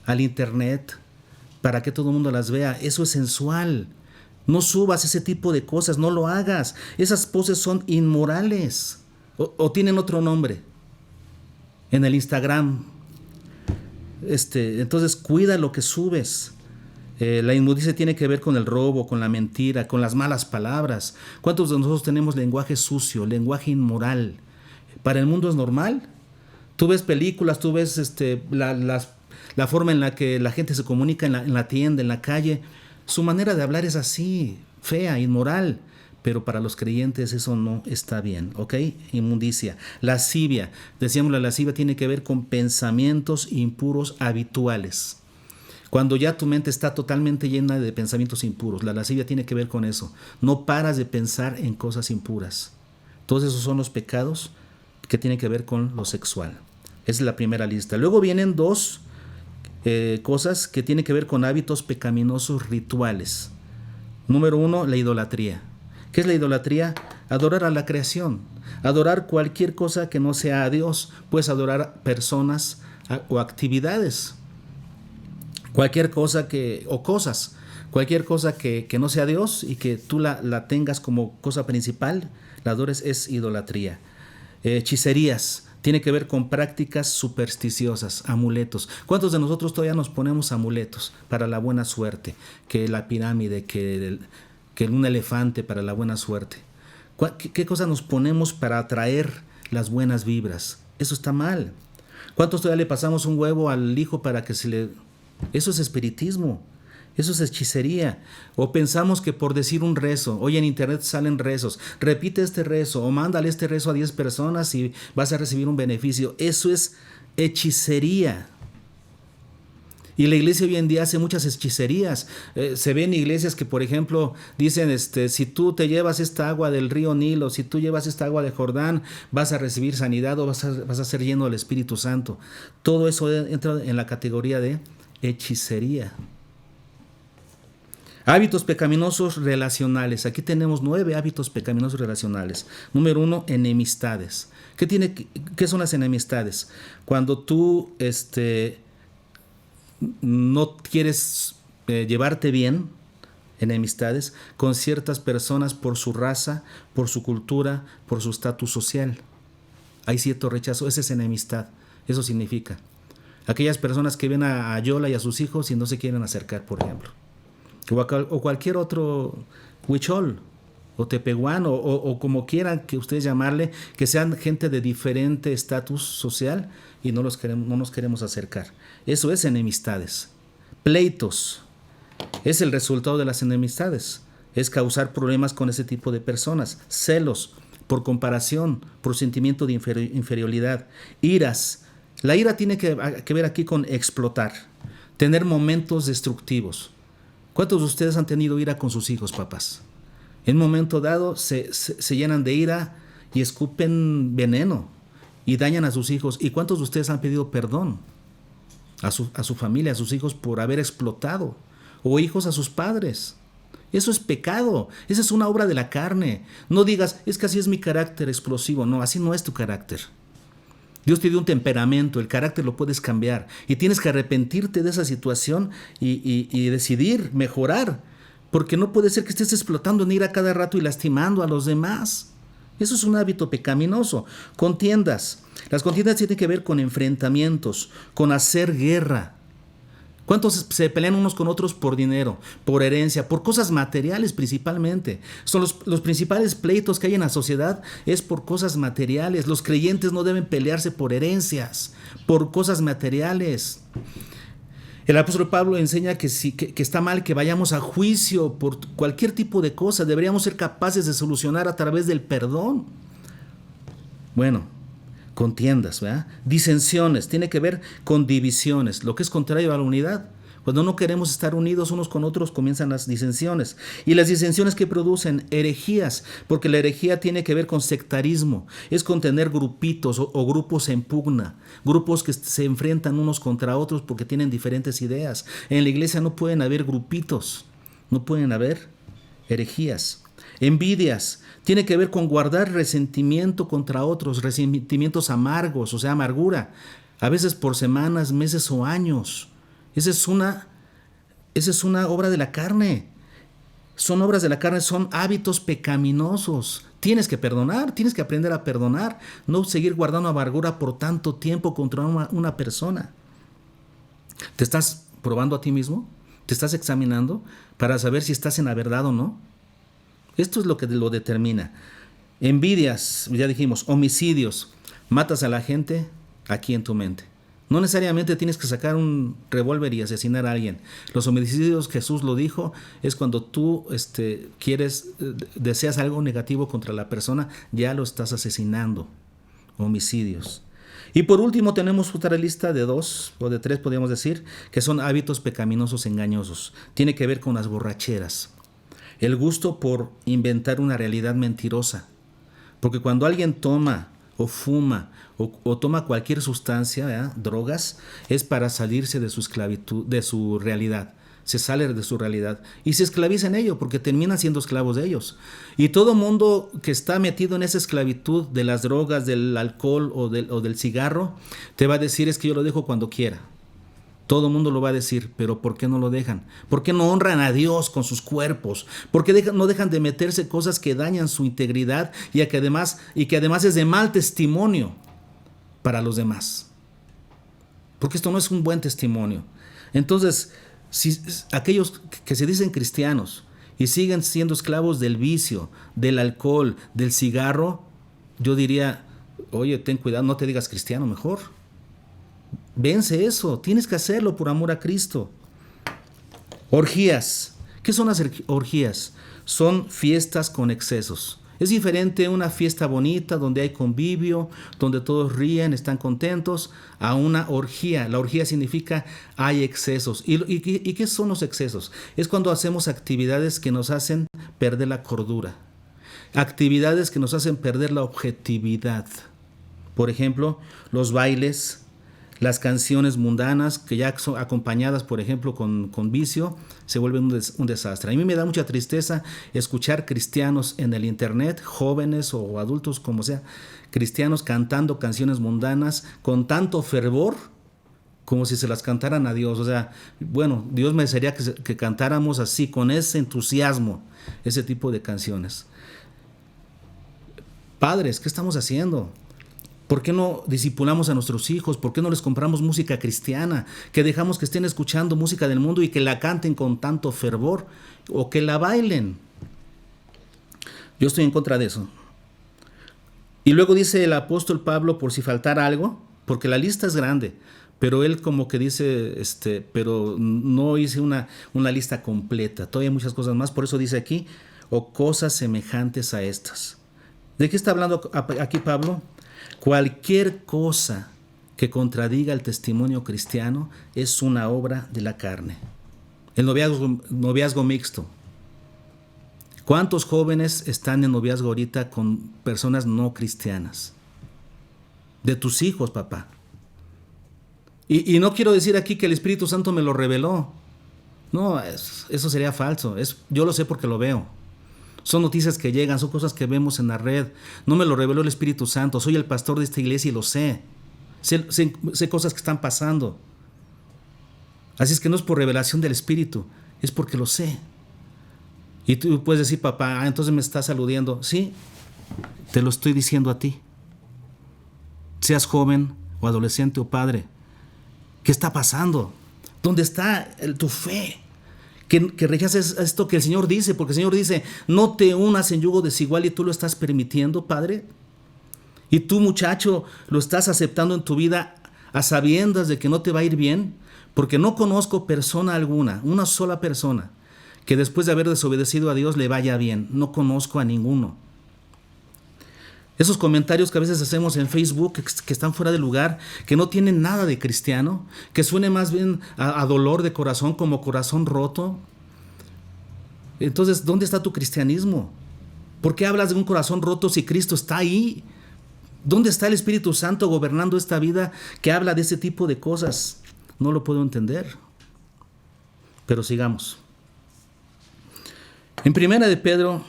al internet para que todo el mundo las vea? Eso es sensual. No subas ese tipo de cosas, no lo hagas. Esas poses son inmorales o tienen otro nombre en el Instagram. Entonces cuida lo que subes. La inmundicia tiene que ver con el robo, con la mentira, con las malas palabras. ¿Cuántos de nosotros tenemos lenguaje sucio, lenguaje inmoral? ¿Para el mundo es normal? Tú ves películas, tú ves la forma en la que la gente se comunica en la tienda, en la calle. Su manera de hablar es así, fea, inmoral. Pero para los creyentes eso no está bien, ¿ok? Inmundicia. Lascivia. Decíamos, la lascivia tiene que ver con pensamientos impuros habituales. Cuando ya tu mente está totalmente llena de pensamientos impuros, la lascivia tiene que ver con eso. No paras de pensar en cosas impuras. Todos esos son los pecados que tienen que ver con lo sexual. Esa es la primera lista. Luego vienen 2 cosas que tienen que ver con hábitos pecaminosos rituales. Número 1, la idolatría. ¿Qué es la idolatría? Adorar a la creación. Adorar cualquier cosa que no sea a Dios. Puedes adorar personas o actividades. Cualquier cosa cualquier cosa que no sea Dios y que tú la tengas como cosa principal, la adores, es idolatría. Hechicerías, tiene que ver con prácticas supersticiosas, amuletos. ¿Cuántos de nosotros todavía nos ponemos amuletos para la buena suerte? Que la pirámide, que un elefante para la buena suerte. ¿Qué cosas nos ponemos para atraer las buenas vibras? Eso está mal. ¿Cuántos todavía le pasamos un huevo al hijo para que se le... Eso es espiritismo. Eso es hechicería. O pensamos que por decir un rezo, hoy en internet salen rezos, repite este rezo o mándale este rezo a 10 personas y vas a recibir un beneficio. Eso es hechicería. Y la iglesia hoy en día hace muchas hechicerías. Se ven iglesias que, por ejemplo, dicen, si tú te llevas esta agua del río Nilo, si tú llevas esta agua de Jordán, vas a recibir sanidad o vas a ser lleno del Espíritu Santo. Todo eso entra en la categoría de hechicería. Hábitos pecaminosos relacionales. Aquí tenemos 9 hábitos pecaminosos relacionales. Número 1, enemistades. ¿Qué son las enemistades? Cuando tú no quieres llevarte bien, enemistades, con ciertas personas por su raza, por su cultura, por su estatus social. Hay cierto rechazo, esa es enemistad. Eso significa aquellas personas que ven a Yola y a sus hijos y no se quieren acercar, por ejemplo. O cualquier otro huichol, o tepehuán, o como quieran que ustedes llamarle, que sean gente de diferente estatus social y no nos queremos acercar. Eso es enemistades. Pleitos es el resultado de las enemistades. Es causar problemas con ese tipo de personas. Celos por comparación, por sentimiento de inferioridad. Iras. La ira tiene que ver aquí con explotar, tener momentos destructivos. ¿Cuántos de ustedes han tenido ira con sus hijos, papás? En un momento dado se llenan de ira y escupen veneno y dañan a sus hijos. ¿Y cuántos de ustedes han pedido perdón a su familia, a sus hijos por haber explotado? O hijos a sus padres. Eso es pecado. Esa es una obra de la carne. No digas, es que así es mi carácter explosivo. No, así no es tu carácter. Dios te dio un temperamento, el carácter lo puedes cambiar y tienes que arrepentirte de esa situación y decidir mejorar, porque no puede ser que estés explotando en ira cada rato y lastimando a los demás. Eso es un hábito pecaminoso. Contiendas. Las contiendas tienen que ver con enfrentamientos, con hacer guerra. ¿Cuántos se pelean unos con otros por dinero, por herencia, por cosas materiales principalmente? Son los principales pleitos que hay en la sociedad es por cosas materiales. Los creyentes no deben pelearse por herencias, por cosas materiales. El apóstol Pablo enseña que está mal que vayamos a juicio por cualquier tipo de cosa. Deberíamos ser capaces de solucionar a través del perdón. Bueno, contiendas, ¿verdad? Disensiones, tiene que ver con divisiones, lo que es contrario a la unidad. Cuando no queremos estar unidos unos con otros, comienzan las disensiones. Y las disensiones que producen herejías, porque la herejía tiene que ver con sectarismo, es con tener grupitos o grupos en pugna, grupos que se enfrentan unos contra otros porque tienen diferentes ideas. En la iglesia no pueden haber grupitos, no pueden haber herejías. Envidias, tiene que ver con guardar resentimiento contra otros, resentimientos amargos, o sea, amargura, a veces por semanas, meses o años. Esa es una obra de la carne. Son obras de la carne, son hábitos pecaminosos. Tienes que perdonar, tienes que aprender a perdonar, no seguir guardando amargura por tanto tiempo contra una persona. ¿Te estás probando a ti mismo? ¿Te estás examinando para saber si estás en la verdad o no? Esto es lo que lo determina. Envidias, ya dijimos, homicidios. Matas a la gente aquí en tu mente. No necesariamente tienes que sacar un revólver y asesinar a alguien. Los homicidios, Jesús lo dijo, es cuando tú deseas algo negativo contra la persona, ya lo estás asesinando. Homicidios. Y por último tenemos otra lista de 2 o de 3, podríamos decir, que son hábitos pecaminosos engañosos. Tiene que ver con las borracheras. El gusto por inventar una realidad mentirosa. Porque cuando alguien toma o fuma o toma cualquier sustancia, drogas, es para salirse de su esclavitud, de su realidad. Se sale de su realidad y se esclaviza en ello porque terminan siendo esclavos de ellos. Y todo mundo que está metido en esa esclavitud de las drogas, del alcohol o del cigarro, te va a decir es que yo lo dejo cuando quiera. Todo el mundo lo va a decir, pero ¿por qué no lo dejan? ¿Por qué no honran a Dios con sus cuerpos? ¿Por qué no dejan de meterse cosas que dañan su integridad y que además es de mal testimonio para los demás? Porque esto no es un buen testimonio. Entonces, si aquellos que se dicen cristianos y siguen siendo esclavos del vicio, del alcohol, del cigarro, yo diría, oye, ten cuidado, no te digas cristiano mejor. Vence eso, tienes que hacerlo por amor a Cristo. Orgías. ¿Qué son las orgías? Son fiestas con excesos. Es diferente una fiesta bonita donde hay convivio, donde todos ríen, están contentos, a una orgía. La orgía significa hay excesos. ¿Y qué son los excesos? Es cuando hacemos actividades que nos hacen perder la cordura. Actividades que nos hacen perder la objetividad. Por ejemplo, los bailes, las canciones mundanas que ya son acompañadas, por ejemplo, con vicio, se vuelven un desastre. A mí me da mucha tristeza escuchar cristianos en el internet, jóvenes o adultos, como sea, cristianos cantando canciones mundanas con tanto fervor como si se las cantaran a Dios. O sea, bueno, Dios me desearía que cantáramos así, con ese entusiasmo, ese tipo de canciones. Padres, ¿qué estamos haciendo? ¿Por qué no discipulamos a nuestros hijos? ¿Por qué no les compramos música cristiana? Que dejamos que estén escuchando música del mundo y que la canten con tanto fervor o que la bailen. Yo estoy en contra de eso. Y luego dice el apóstol Pablo, por si faltara algo, porque la lista es grande, pero él como que dice, pero no hice una lista completa. Todavía hay muchas cosas más, por eso dice aquí, o cosas semejantes a estas. ¿De qué está hablando aquí Pablo? Cualquier cosa que contradiga el testimonio cristiano es una obra de la carne. El noviazgo mixto. ¿Cuántos jóvenes están en noviazgo ahorita con personas no cristianas? De tus hijos, papá. Y no quiero decir aquí que el Espíritu Santo me lo reveló. No, eso sería falso. Yo lo sé porque lo veo. Son noticias que llegan, son cosas que vemos en la red. No me lo reveló el Espíritu Santo. Soy el pastor de esta iglesia y lo sé. Sé cosas que están pasando. Así es que no es por revelación del Espíritu, es porque lo sé. Y tú puedes decir, papá, entonces me estás aludiendo. Sí, te lo estoy diciendo a ti. Seas joven o adolescente o padre. ¿Qué está pasando? ¿Dónde está tu fe? Que rechaces esto que el Señor dice, porque el Señor dice, no te unas en yugo desigual y tú lo estás permitiendo, Padre. Y tú, muchacho, lo estás aceptando en tu vida a sabiendas de que no te va a ir bien, porque no conozco persona alguna, una sola persona, que después de haber desobedecido a Dios le vaya bien. No conozco a ninguno. Esos comentarios que a veces hacemos en Facebook que están fuera de lugar, que no tienen nada de cristiano, que suene más bien a dolor de corazón, como corazón roto. Entonces, ¿dónde está tu cristianismo? ¿Por qué hablas de un corazón roto si Cristo está ahí? ¿Dónde está el Espíritu Santo gobernando esta vida que habla de ese tipo de cosas? No lo puedo entender. Pero sigamos. En 1 de Pedro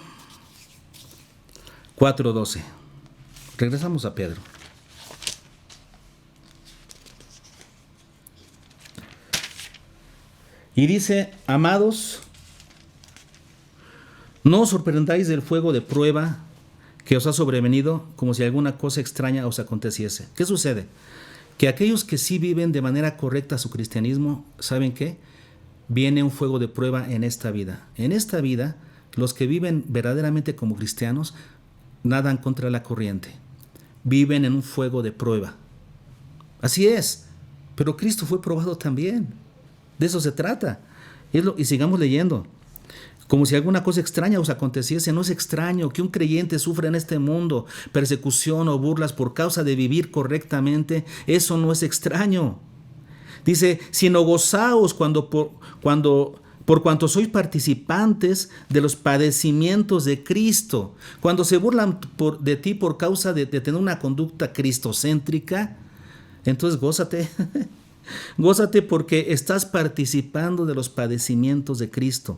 4:12. Regresamos a Pedro. Y dice, amados, no os sorprendáis del fuego de prueba que os ha sobrevenido como si alguna cosa extraña os aconteciese. ¿Qué sucede? Que aquellos que sí viven de manera correcta su cristianismo, ¿saben qué? Viene un fuego de prueba en esta vida. En esta vida, los que viven verdaderamente como cristianos nadan contra la corriente. Viven en un fuego de prueba. Así es, pero Cristo fue probado también. De eso se trata. Y sigamos leyendo. Como si alguna cosa extraña os aconteciese. No es extraño que un creyente sufra en este mundo persecución o burlas por causa de vivir correctamente. Eso no es extraño. Dice, sino gozaos por cuanto sois participantes de los padecimientos de Cristo. Cuando se burlan de ti por causa de tener una conducta cristocéntrica, entonces gózate. Gózate porque estás participando de los padecimientos de Cristo,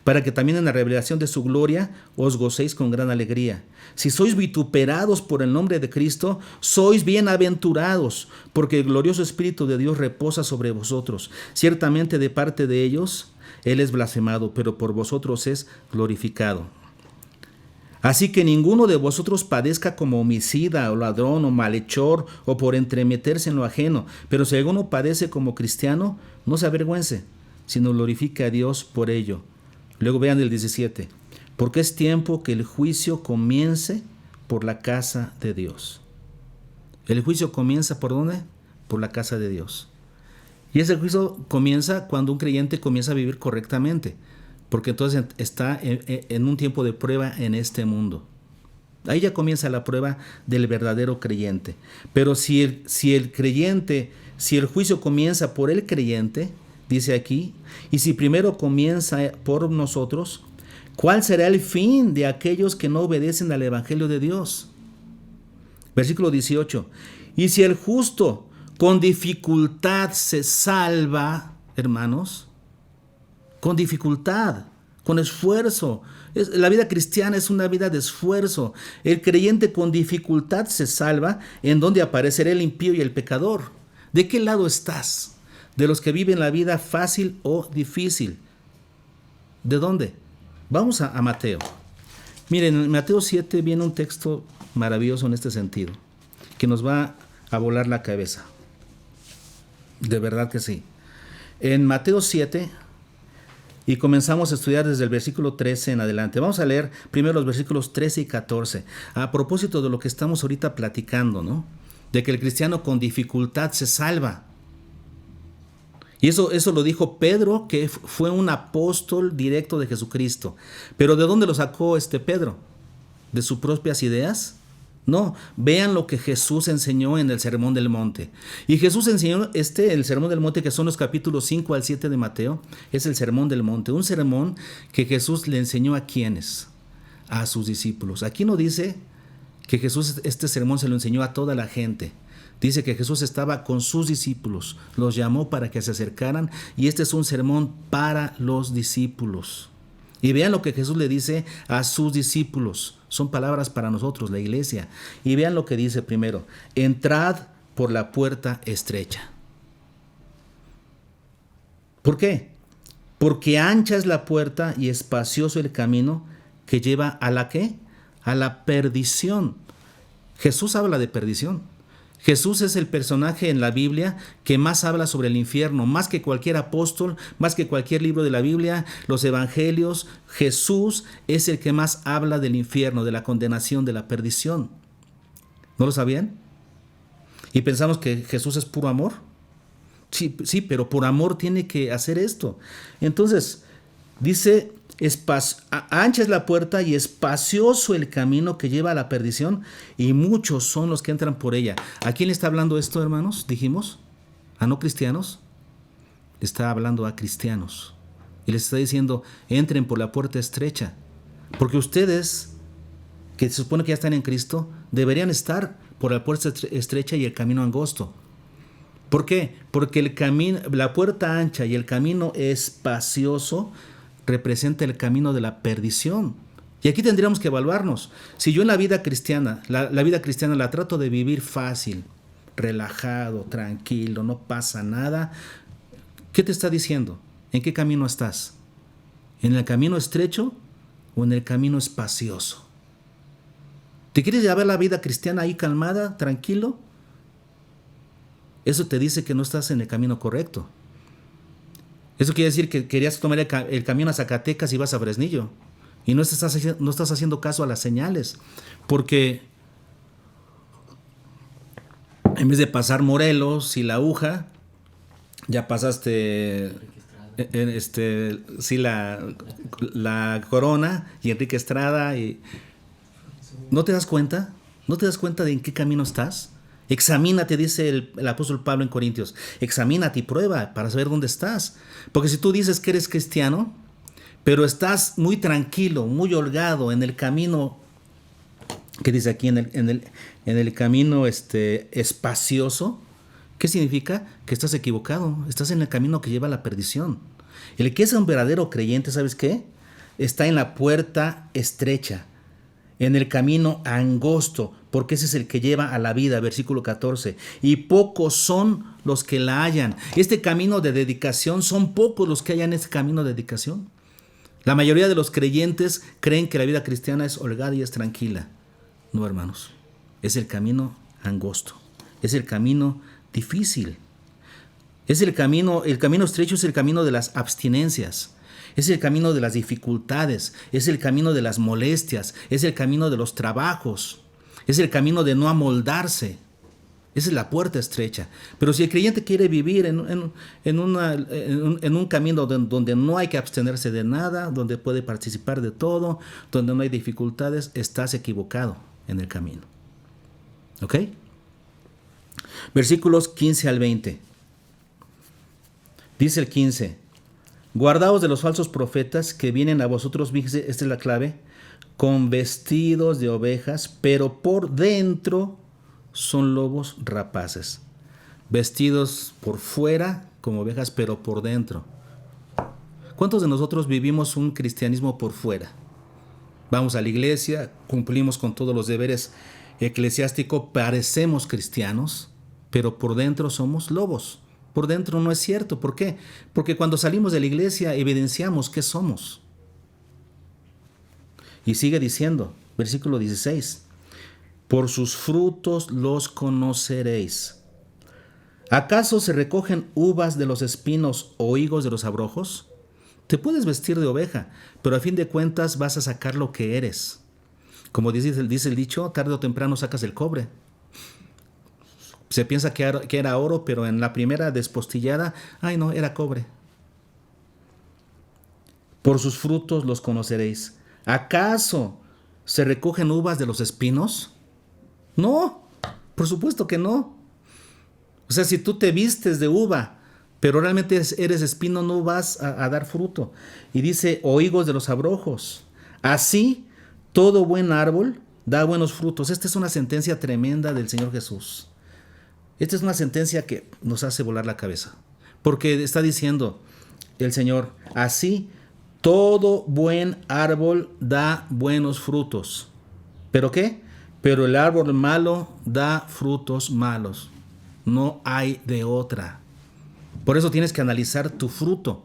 para que también en la revelación de su gloria os gocéis con gran alegría. Si sois vituperados por el nombre de Cristo, sois bienaventurados, porque el glorioso Espíritu de Dios reposa sobre vosotros. Ciertamente de parte de ellos Él es blasfemado, pero por vosotros es glorificado. Así que ninguno de vosotros padezca como homicida o ladrón o malhechor o por entremeterse en lo ajeno. Pero si alguno padece como cristiano, no se avergüence, sino glorifique a Dios por ello. Luego vean el 17. Porque es tiempo que el juicio comience por la casa de Dios. ¿El juicio comienza por dónde? Por la casa de Dios. Y ese juicio comienza cuando un creyente comienza a vivir correctamente, porque entonces está en un tiempo de prueba en este mundo. Ahí ya comienza la prueba del verdadero creyente. Pero si el juicio comienza por el creyente, dice aquí, y si primero comienza por nosotros, ¿cuál será el fin de aquellos que no obedecen al Evangelio de Dios? Versículo 18. Y si el justo con dificultad se salva, hermanos, con dificultad, con esfuerzo. La vida cristiana es una vida de esfuerzo. El creyente con dificultad se salva, en donde aparecerá el impío y el pecador. ¿De qué lado estás? ¿De los que viven la vida fácil o difícil? ¿De dónde? Vamos a Mateo. Miren, en Mateo 7 viene un texto maravilloso en este sentido, que nos va a volar la cabeza. De verdad que sí. En Mateo 7, y comenzamos a estudiar desde el versículo 13 en adelante. Vamos a leer primero los versículos 13 y 14. A propósito de lo que estamos ahorita platicando, ¿no? De que el cristiano con dificultad se salva. Y eso lo dijo Pedro, que fue un apóstol directo de Jesucristo. Pero ¿de dónde lo sacó Pedro? ¿De sus propias ideas? No, vean lo que Jesús enseñó en el Sermón del Monte. Y Jesús enseñó el Sermón del Monte, que son los capítulos 5 al 7 de Mateo, es el Sermón del Monte. Un sermón que Jesús le enseñó a ¿quiénes? A sus discípulos. Aquí no dice que Jesús este sermón se lo enseñó a toda la gente. Dice que Jesús estaba con sus discípulos, los llamó para que se acercaran, y este es un sermón para los discípulos. Y vean lo que Jesús le dice a sus discípulos. Son palabras para nosotros, la iglesia. Y vean lo que dice primero. Entrad por la puerta estrecha. ¿Por qué? Porque ancha es la puerta y espacioso el camino que lleva a la ¿qué? A la perdición. Jesús habla de perdición. Jesús es el personaje en la Biblia que más habla sobre el infierno, más que cualquier apóstol, más que cualquier libro de la Biblia, los evangelios. Jesús es el que más habla del infierno, de la condenación, de la perdición. ¿No lo sabían? ¿Y pensamos que Jesús es puro amor? Sí, pero por amor tiene que hacer esto. Entonces, dice, ancha es la puerta y espacioso el camino que lleva a la perdición, y muchos son los que entran por ella. ¿A quién le está hablando esto, hermanos? Dijimos, ¿a no cristianos? Le está hablando a cristianos. Y les está diciendo, entren por la puerta estrecha. Porque ustedes, que se supone que ya están en Cristo, deberían estar por la puerta estrecha y el camino angosto. ¿Por qué? Porque la puerta ancha y el camino espacioso representa el camino de la perdición. Y aquí tendríamos que evaluarnos. Si yo en la vida cristiana, la vida cristiana la trato de vivir fácil, relajado, tranquilo, no pasa nada, ¿qué te está diciendo? ¿En qué camino estás? ¿En el camino estrecho o en el camino espacioso? ¿Te quieres llevar la vida cristiana ahí calmada, tranquilo? Eso te dice que no estás en el camino correcto. Eso quiere decir que querías tomar el camino a Zacatecas y vas a Fresnillo. Y no estás haciendo caso a las señales. Porque en vez de pasar Morelos y La Aguja, ya pasaste la Corona y Enrique Estrada. ¿No te das cuenta? ¿No te das cuenta de en qué camino estás? Examínate, dice el apóstol Pablo en Corintios. Examínate y prueba para saber dónde estás. Porque si tú dices que eres cristiano, pero estás muy tranquilo, muy holgado en el camino, que dice aquí en el camino espacioso, ¿qué significa? Que estás equivocado. Estás en el camino que lleva a la perdición. El que es un verdadero creyente, ¿sabes qué? Está en la puerta estrecha, en el camino angosto, porque ese es el que lleva a la vida, versículo 14. Y pocos son los que la hallan. Este camino de dedicación, son pocos los que hallan este camino de dedicación. La mayoría de los creyentes creen que la vida cristiana es holgada y es tranquila. No, hermanos. Es el camino angosto. Es el camino difícil. Es el camino estrecho es el camino de las abstinencias. Es el camino de las dificultades, es el camino de las molestias, es el camino de los trabajos, es el camino de no amoldarse. Esa es la puerta estrecha. Pero si el creyente quiere vivir en un camino donde no hay que abstenerse de nada, donde puede participar de todo, donde no hay dificultades, estás equivocado en el camino. ¿Ok? Versículos 15 al 20. Dice el 15: guardaos de los falsos profetas que vienen a vosotros, esta es la clave, con vestidos de ovejas, pero por dentro son lobos rapaces. Vestidos por fuera como ovejas, pero por dentro. ¿Cuántos de nosotros vivimos un cristianismo por fuera? Vamos a la iglesia, cumplimos con todos los deberes eclesiásticos, parecemos cristianos, pero por dentro somos lobos. Por dentro no es cierto. ¿Por qué? Porque cuando salimos de la iglesia evidenciamos qué somos. Y sigue diciendo, versículo 16: por sus frutos los conoceréis. ¿Acaso se recogen uvas de los espinos o higos de los abrojos? Te puedes vestir de oveja, pero a fin de cuentas vas a sacar lo que eres. Como dice el dicho, tarde o temprano sacas el cobre. Se piensa que era oro, pero en la primera despostillada, ¡ay no! Era cobre. Por sus frutos los conoceréis. ¿Acaso se recogen uvas de los espinos? No, por supuesto que no. O sea, si tú te vistes de uva, pero realmente eres espino, no vas a dar fruto. Y dice, o higos de los abrojos. Así, todo buen árbol da buenos frutos. Esta es una sentencia tremenda del Señor Jesús. Esta es una sentencia que nos hace volar la cabeza. Porque está diciendo el Señor, así, todo buen árbol da buenos frutos. ¿Pero qué? Pero el árbol malo da frutos malos. No hay de otra. Por eso tienes que analizar tu fruto.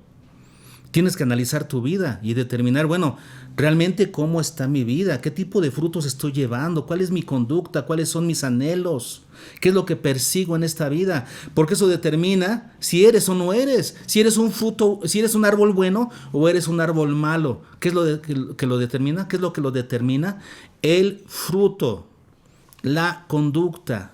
Tienes que analizar tu vida y determinar, bueno, realmente cómo está mi vida, qué tipo de frutos estoy llevando, cuál es mi conducta, cuáles son mis anhelos, qué es lo que persigo en esta vida, porque eso determina si eres o no eres, si eres un fruto, si eres un árbol bueno o eres un árbol malo. ¿Qué es lo que lo determina? ¿Qué es lo que lo determina? El fruto, la conducta.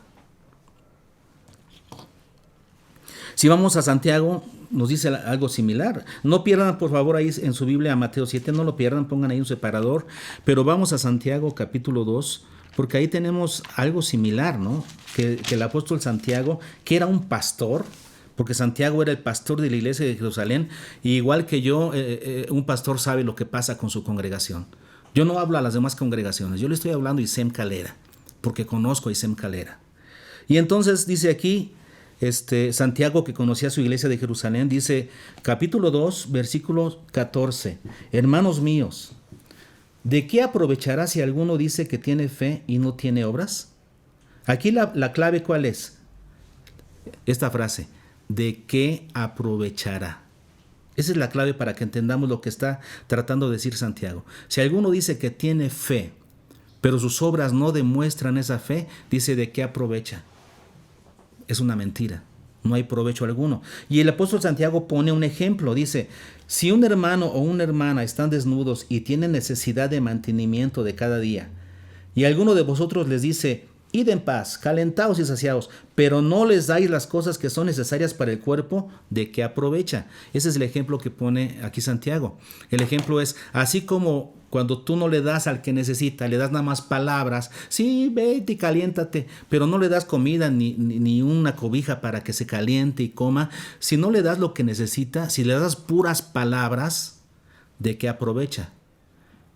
Si vamos a Santiago, nos dice algo similar. No pierdan, por favor, ahí en su Biblia a Mateo 7, no lo pierdan, pongan ahí un separador. Pero vamos a Santiago capítulo 2, porque ahí tenemos algo similar, ¿no? Que el apóstol Santiago, que era un pastor, porque Santiago era el pastor de la iglesia de Jerusalén, y igual que yo, un pastor sabe lo que pasa con su congregación. Yo no hablo a las demás congregaciones, yo le estoy hablando a Isem Calera, porque conozco a Isem Calera. Y entonces dice aquí, Santiago, que conocía su iglesia de Jerusalén, dice, capítulo 2, versículo 14, hermanos míos, ¿de qué aprovechará si alguno dice que tiene fe y no tiene obras? Aquí la clave, ¿cuál es? Esta frase, ¿de qué aprovechará? Esa es la clave para que entendamos lo que está tratando de decir Santiago. Si alguno dice que tiene fe, pero sus obras no demuestran esa fe, dice, ¿de qué aprovecha? Es una mentira, no hay provecho alguno. Y el apóstol Santiago pone un ejemplo, dice, si un hermano o una hermana están desnudos y tienen necesidad de mantenimiento de cada día, y alguno de vosotros les dice, id en paz, calentaos y saciaos, pero no les dais las cosas que son necesarias para el cuerpo, ¿de qué aprovecha? Ese es el ejemplo que pone aquí Santiago. El ejemplo es, así como cuando tú no le das al que necesita, le das nada más palabras, sí, vete y caliéntate, pero no le das comida ni una cobija para que se caliente y coma. Si no le das lo que necesita, si le das puras palabras, ¿de qué aprovecha?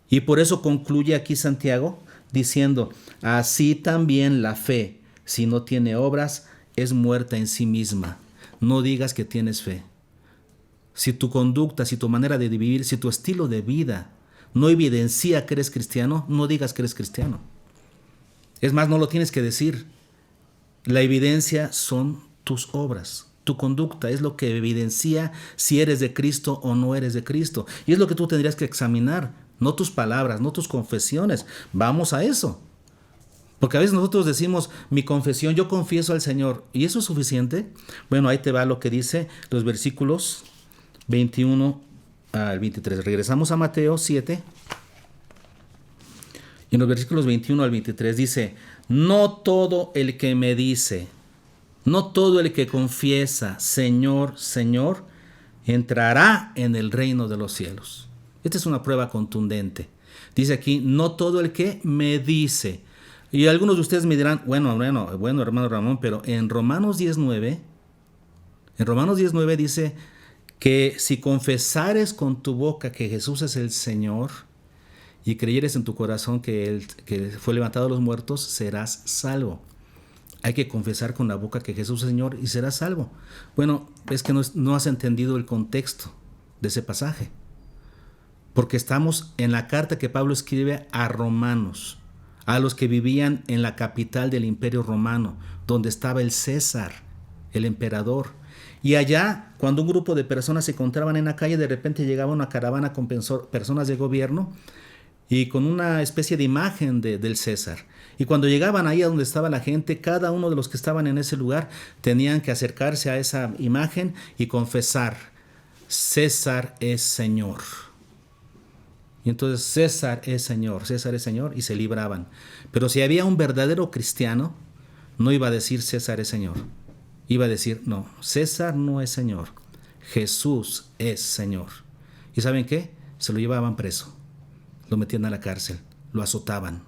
Y por eso concluye aquí Santiago diciendo, así también la fe, si no tiene obras, es muerta en sí misma. No digas que tienes fe. Si tu conducta, si tu manera de vivir, si tu estilo de vida no evidencia que eres cristiano, no digas que eres cristiano. Es más, no lo tienes que decir. La evidencia son tus obras. Tu conducta es lo que evidencia si eres de Cristo o no eres de Cristo. Y es lo que tú tendrías que examinar, no tus palabras, no tus confesiones. Vamos a eso. Porque a veces nosotros decimos, mi confesión, yo confieso al Señor. ¿Y eso es suficiente? Bueno, ahí te va lo que dice los versículos 21 al 23. Regresamos a Mateo 7. Y en los versículos 21 al 23 dice, no todo el que me dice, No todo el que confiesa, Señor, Señor, entrará en el reino de los cielos. Esta es una prueba contundente. Dice aquí, no todo el que me dice. Y algunos de ustedes me dirán, bueno, hermano Ramón, pero en Romanos 19 dice que si confesares con tu boca que Jesús es el Señor y creyeres en tu corazón que fue levantado de los muertos, serás salvo. Hay que confesar con la boca que Jesús es Señor y serás salvo. Bueno, es que no has entendido el contexto de ese pasaje. Porque estamos en la carta que Pablo escribe a romanos, a los que vivían en la capital del Imperio Romano, donde estaba el César, el emperador. Y allá, cuando un grupo de personas se encontraban en la calle, de repente llegaba una caravana con personas de gobierno y con una especie de imagen del César. Y cuando llegaban ahí a donde estaba la gente, cada uno de los que estaban en ese lugar tenían que acercarse a esa imagen y confesar, César es Señor. Y entonces César es Señor, y se libraban. Pero si había un verdadero cristiano, no iba a decir César es Señor. Iba a decir, no, César no es Señor, Jesús es Señor. ¿Y saben qué? Se lo llevaban preso, lo metían a la cárcel, lo azotaban.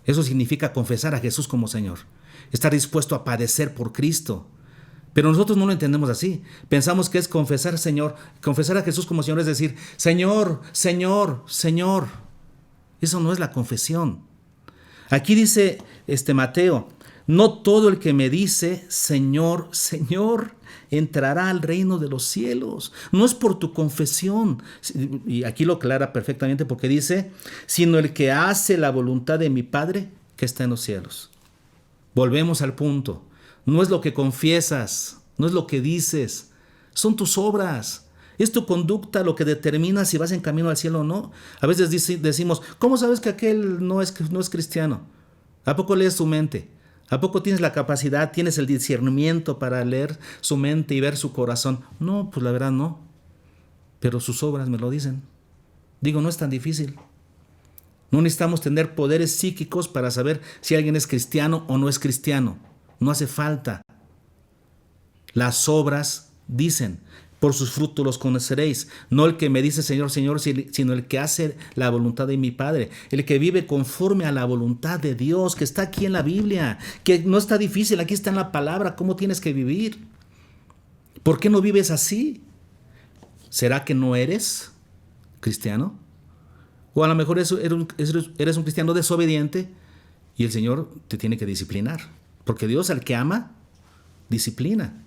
Eso significa confesar a Jesús como Señor, estar dispuesto a padecer por Cristo. Pero nosotros no lo entendemos así. Pensamos que es confesar a Jesús como Señor, es decir, Señor, Señor, Señor. Eso no es la confesión. Aquí dice Mateo, no todo el que me dice, Señor, Señor, entrará al reino de los cielos. No es por tu confesión. Y aquí lo aclara perfectamente porque dice, sino el que hace la voluntad de mi Padre que está en los cielos. Volvemos al punto. No es lo que confiesas, no es lo que dices, son tus obras. Es tu conducta lo que determina si vas en camino al cielo o no. A veces decimos, ¿cómo sabes que aquel no es cristiano? ¿A poco lees su mente? ¿A poco tienes la capacidad, tienes el discernimiento para leer su mente y ver su corazón? No, pues la verdad no. Pero sus obras me lo dicen. Digo, no es tan difícil. No necesitamos tener poderes psíquicos para saber si alguien es cristiano o no es cristiano. No hace falta. Las obras dicen, por sus frutos los conoceréis. No el que me dice Señor, Señor, sino el que hace la voluntad de mi Padre. El que vive conforme a la voluntad de Dios, que está aquí en la Biblia, que no está difícil, aquí está en la palabra, cómo tienes que vivir. ¿Por qué no vives así? ¿Será que no eres cristiano? O a lo mejor eres un cristiano desobediente y el Señor te tiene que disciplinar. Porque Dios al que ama, disciplina.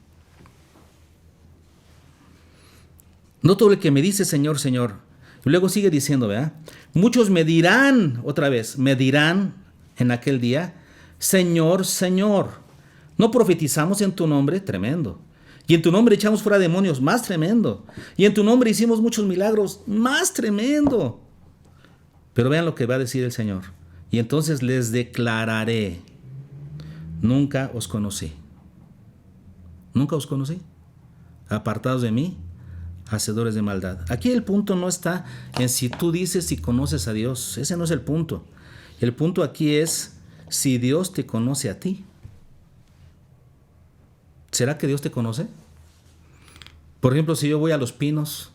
No todo el que me dice Señor, Señor. Y luego sigue diciendo, ¿verdad? Muchos me dirán, otra vez, me dirán en aquel día, Señor, Señor, ¿no profetizamos en tu nombre? Tremendo. Y en tu nombre echamos fuera demonios, más tremendo. Y en tu nombre hicimos muchos milagros, más tremendo. Pero vean lo que va a decir el Señor. Y entonces les declararé, nunca os conocí. Nunca os conocí. Apartados de mí, hacedores de maldad. Aquí el punto no está en si tú dices si conoces a Dios. Ese no es el punto. El punto aquí es si Dios te conoce a ti. ¿Será que Dios te conoce? Por ejemplo, si yo voy a Los Pinos,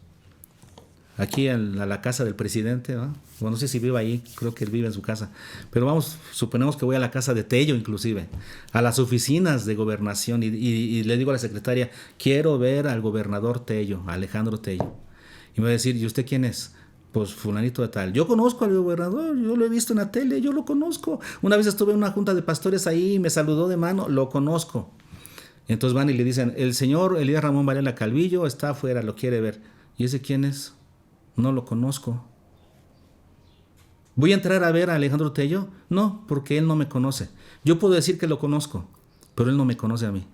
aquí a la casa del presidente, ¿no? Bueno, no sé si vive ahí, creo que él vive en su casa, pero suponemos que voy a la casa de Tello inclusive, a las oficinas de gobernación y le digo a la secretaria, quiero ver al gobernador Tello, a Alejandro Tello. Y me va a decir, ¿y usted quién es? Pues fulanito de tal. Yo conozco al gobernador, yo lo he visto en la tele, yo lo conozco. Una vez estuve en una junta de pastores ahí y me saludó de mano, lo conozco. Entonces van y le dicen, el señor Elías Ramón Varela Calvillo está afuera, lo quiere ver. ¿Y ese quién es? No lo conozco. ¿Voy a entrar a ver a Alejandro Tello? No, porque él no me conoce. Yo puedo decir que lo conozco, pero él no me conoce a mí.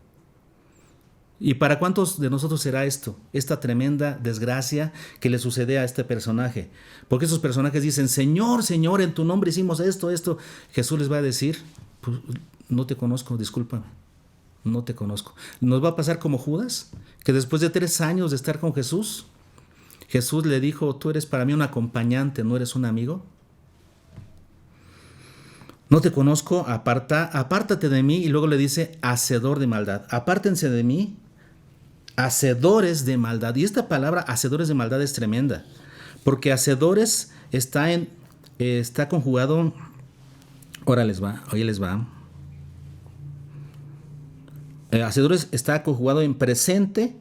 ¿Y para cuántos de nosotros será esto? Esta tremenda desgracia que le sucede a este personaje. Porque esos personajes dicen, Señor, Señor, en tu nombre hicimos esto. Jesús les va a decir, pues, no te conozco, discúlpame. No te conozco. ¿Nos va a pasar como Judas? Que después de 3 años de estar con Jesús, Jesús le dijo, tú eres para mí un acompañante, ¿no eres un amigo? No te conozco, apártate de mí. Y luego le dice, hacedor de maldad. Apártense de mí, hacedores de maldad. Y esta palabra, hacedores de maldad, es tremenda. Porque hacedores está conjugado, ahora les va. Hacedores está conjugado en presente,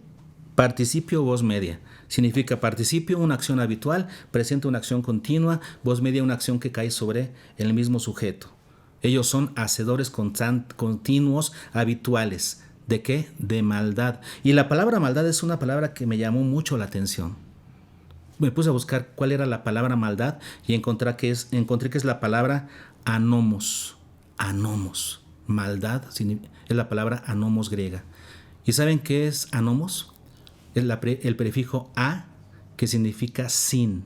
participio, voz media. Significa participio, una acción habitual; presente, una acción continua; voz media, una acción que cae sobre el mismo sujeto. Ellos son hacedores continuos, habituales. ¿De qué? De maldad. Y la palabra maldad es una palabra que me llamó mucho la atención. Me puse a buscar cuál era la palabra maldad y encontré que es la palabra anomos. Anomos. Maldad es la palabra anomos griega. ¿Y saben qué es anomos? Es el prefijo a, que significa sin.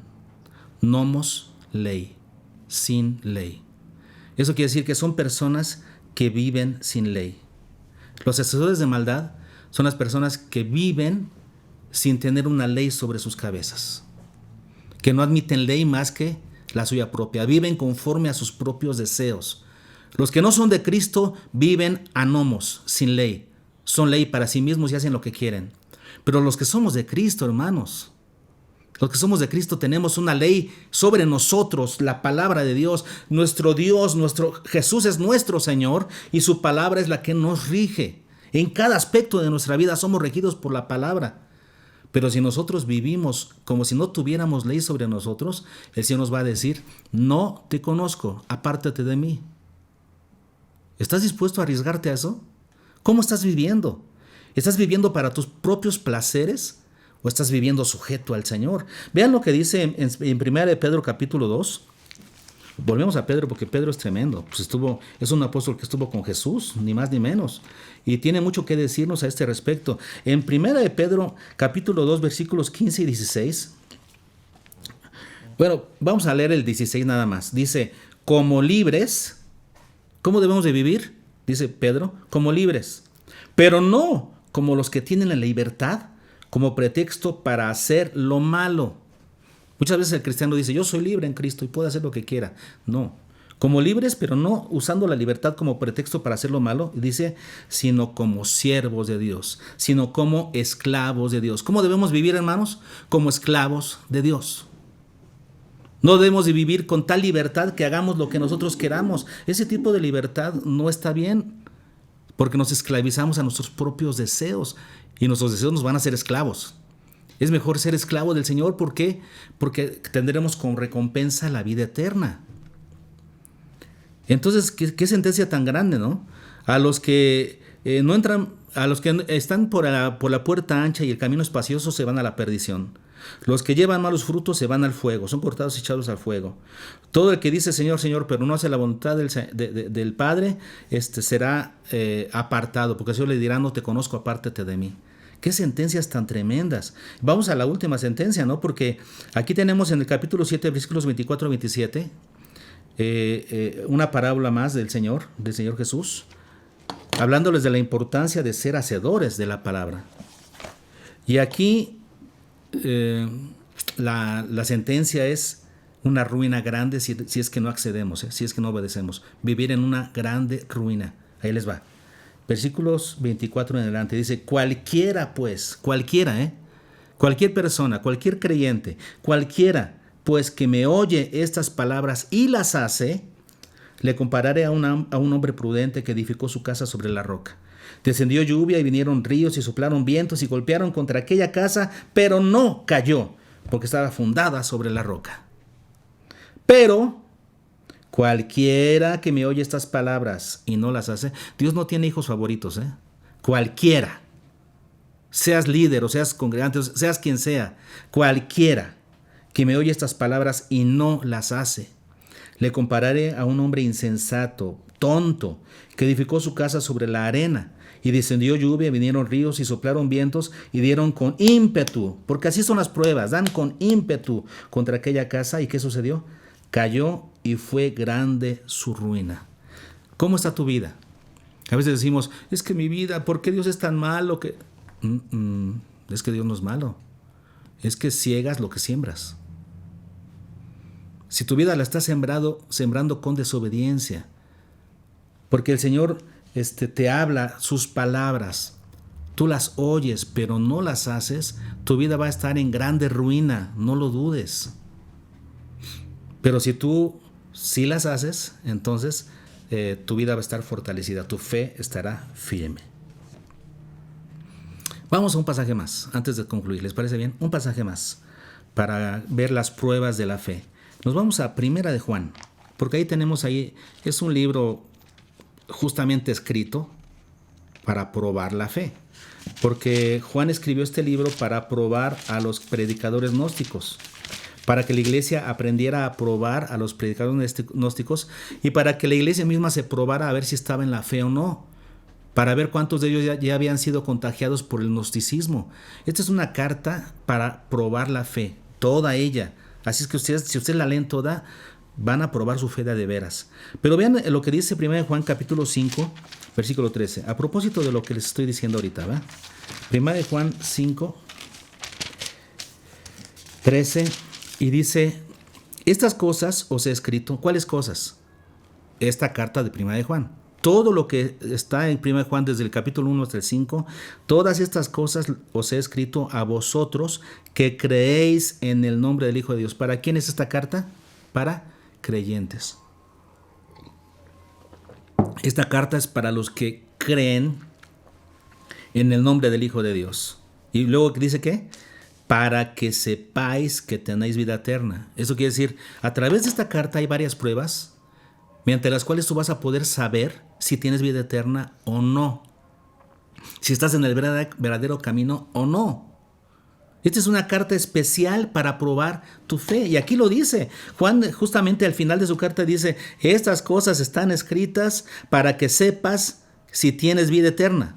Nomos, ley. Sin ley. Eso quiere decir que son personas que viven sin ley. Los hacedores de maldad son las personas que viven sin tener una ley sobre sus cabezas, que no admiten ley más que la suya propia, viven conforme a sus propios deseos. Los que no son de Cristo viven anomos, sin ley. Son ley para sí mismos y hacen lo que quieren. Pero los que somos de Cristo, hermanos, los que somos de Cristo tenemos una ley sobre nosotros, la palabra de Dios. Nuestro Dios, Jesús es nuestro Señor y su palabra es la que nos rige. En cada aspecto de nuestra vida somos regidos por la palabra. Pero si nosotros vivimos como si no tuviéramos ley sobre nosotros, el Señor nos va a decir, no te conozco, apártate de mí. ¿Estás dispuesto a arriesgarte a eso? ¿Cómo estás viviendo? ¿Estás viviendo para tus propios placeres o estás viviendo sujeto al Señor? Vean lo que dice en 1 de Pedro capítulo 2. Volvemos a Pedro porque Pedro es tremendo. Es un apóstol que estuvo con Jesús, ni más ni menos. Y tiene mucho que decirnos a este respecto. En 1 de Pedro capítulo 2 versículos 15 y 16. Bueno, vamos a leer el 16 nada más. Dice, como libres. ¿Cómo debemos de vivir? Dice Pedro, como libres. Pero no como los que tienen la libertad como pretexto para hacer lo malo. Muchas veces el cristiano dice, yo soy libre en Cristo y puedo hacer lo que quiera. No, como libres, pero no usando la libertad como pretexto para hacer lo malo, dice, sino como siervos de Dios, sino como esclavos de Dios. ¿Cómo debemos vivir, hermanos? Como esclavos de Dios. No debemos de vivir con tal libertad que hagamos lo que nosotros queramos. Ese tipo de libertad no está bien, porque nos esclavizamos a nuestros propios deseos y nuestros deseos nos van a hacer esclavos. Es mejor ser esclavo del Señor. ¿Por qué? Porque tendremos con recompensa la vida eterna. Entonces, ¿qué sentencia tan grande, no? A los que no entran, a los que están por la puerta ancha y el camino espacioso se van a la perdición. Los que llevan malos frutos se van al fuego, son cortados y echados al fuego. Todo el que dice Señor, Señor, pero no hace la voluntad del Padre, será apartado, porque el Señor le dirá, no te conozco, apártate de mí. Qué sentencias tan tremendas. Vamos a la última sentencia, ¿no? Porque aquí tenemos en el capítulo 7, versículos 24 a 27, una parábola más del Señor Jesús, hablándoles de la importancia de ser hacedores de la palabra. Y aquí la sentencia es una ruina grande si es que no accedemos, si es que no obedecemos. Vivir en una grande ruina. Ahí les va. Versículos 24 en adelante. Dice, cualquiera pues, cualquier persona, cualquier creyente, cualquiera pues que me oye estas palabras y las hace, le compararé a un hombre prudente que edificó su casa sobre la roca. Descendió lluvia y vinieron ríos y soplaron vientos y golpearon contra aquella casa, pero no cayó, porque estaba fundada sobre la roca. Pero cualquiera que me oye estas palabras y no las hace, Dios no tiene hijos favoritos, Cualquiera, seas líder o seas congregante, seas quien sea, cualquiera que me oye estas palabras y no las hace, le compararé a un hombre insensato, tonto, que edificó su casa sobre la arena. Y descendió lluvia, vinieron ríos y soplaron vientos y dieron con ímpetu, porque así son las pruebas, dan con ímpetu contra aquella casa. ¿Y qué sucedió? Cayó y fue grande su ruina. ¿Cómo está tu vida? A veces decimos, es que mi vida, ¿por qué Dios es tan malo? Es que Dios no es malo. Es que ciegas lo que siembras. Si tu vida la estás sembrando con desobediencia, Porque el Señor te habla sus palabras. Tú las oyes, pero no las haces. Tu vida va a estar en grande ruina, no lo dudes. Pero si tú sí las haces, entonces tu vida va a estar fortalecida, tu fe estará firme. Vamos a un pasaje más, antes de concluir, ¿les parece bien? Un pasaje más para ver las pruebas de la fe. Nos vamos a Primera de Juan, porque ahí tenemos es un libro justamente escrito para probar la fe. Porque Juan escribió este libro para probar a los predicadores gnósticos, para que la iglesia aprendiera a probar a los predicadores gnósticos y para que la iglesia misma se probara a ver si estaba en la fe o no, para ver cuántos de ellos ya habían sido contagiados por el gnosticismo. Esta es una carta para probar la fe, toda ella. Así es que si ustedes la leen toda, van a probar su fe de veras. Pero vean lo que dice 1 Juan capítulo 5, versículo 13. A propósito de lo que les estoy diciendo ahorita, ¿va? 1 Juan 5, 13, y dice, estas cosas os he escrito. ¿Cuáles cosas? Esta carta de 1 Juan. Todo lo que está en 1 Juan desde el capítulo 1 hasta el 5, todas estas cosas os he escrito a vosotros que creéis en el nombre del Hijo de Dios. ¿Para quién es esta carta? Para creyentes. Esta carta es para los que creen en el nombre del Hijo de Dios. Y luego dice ¿qué? Para que sepáis que tenéis vida eterna. Eso quiere decir, a través de esta carta hay varias pruebas mediante las cuales tú vas a poder saber si tienes vida eterna o no, si estás en el verdadero camino o no. Esta es una carta especial para probar tu fe, y aquí lo dice Juan, justamente al final de su carta dice, estas cosas están escritas para que sepas si tienes vida eterna,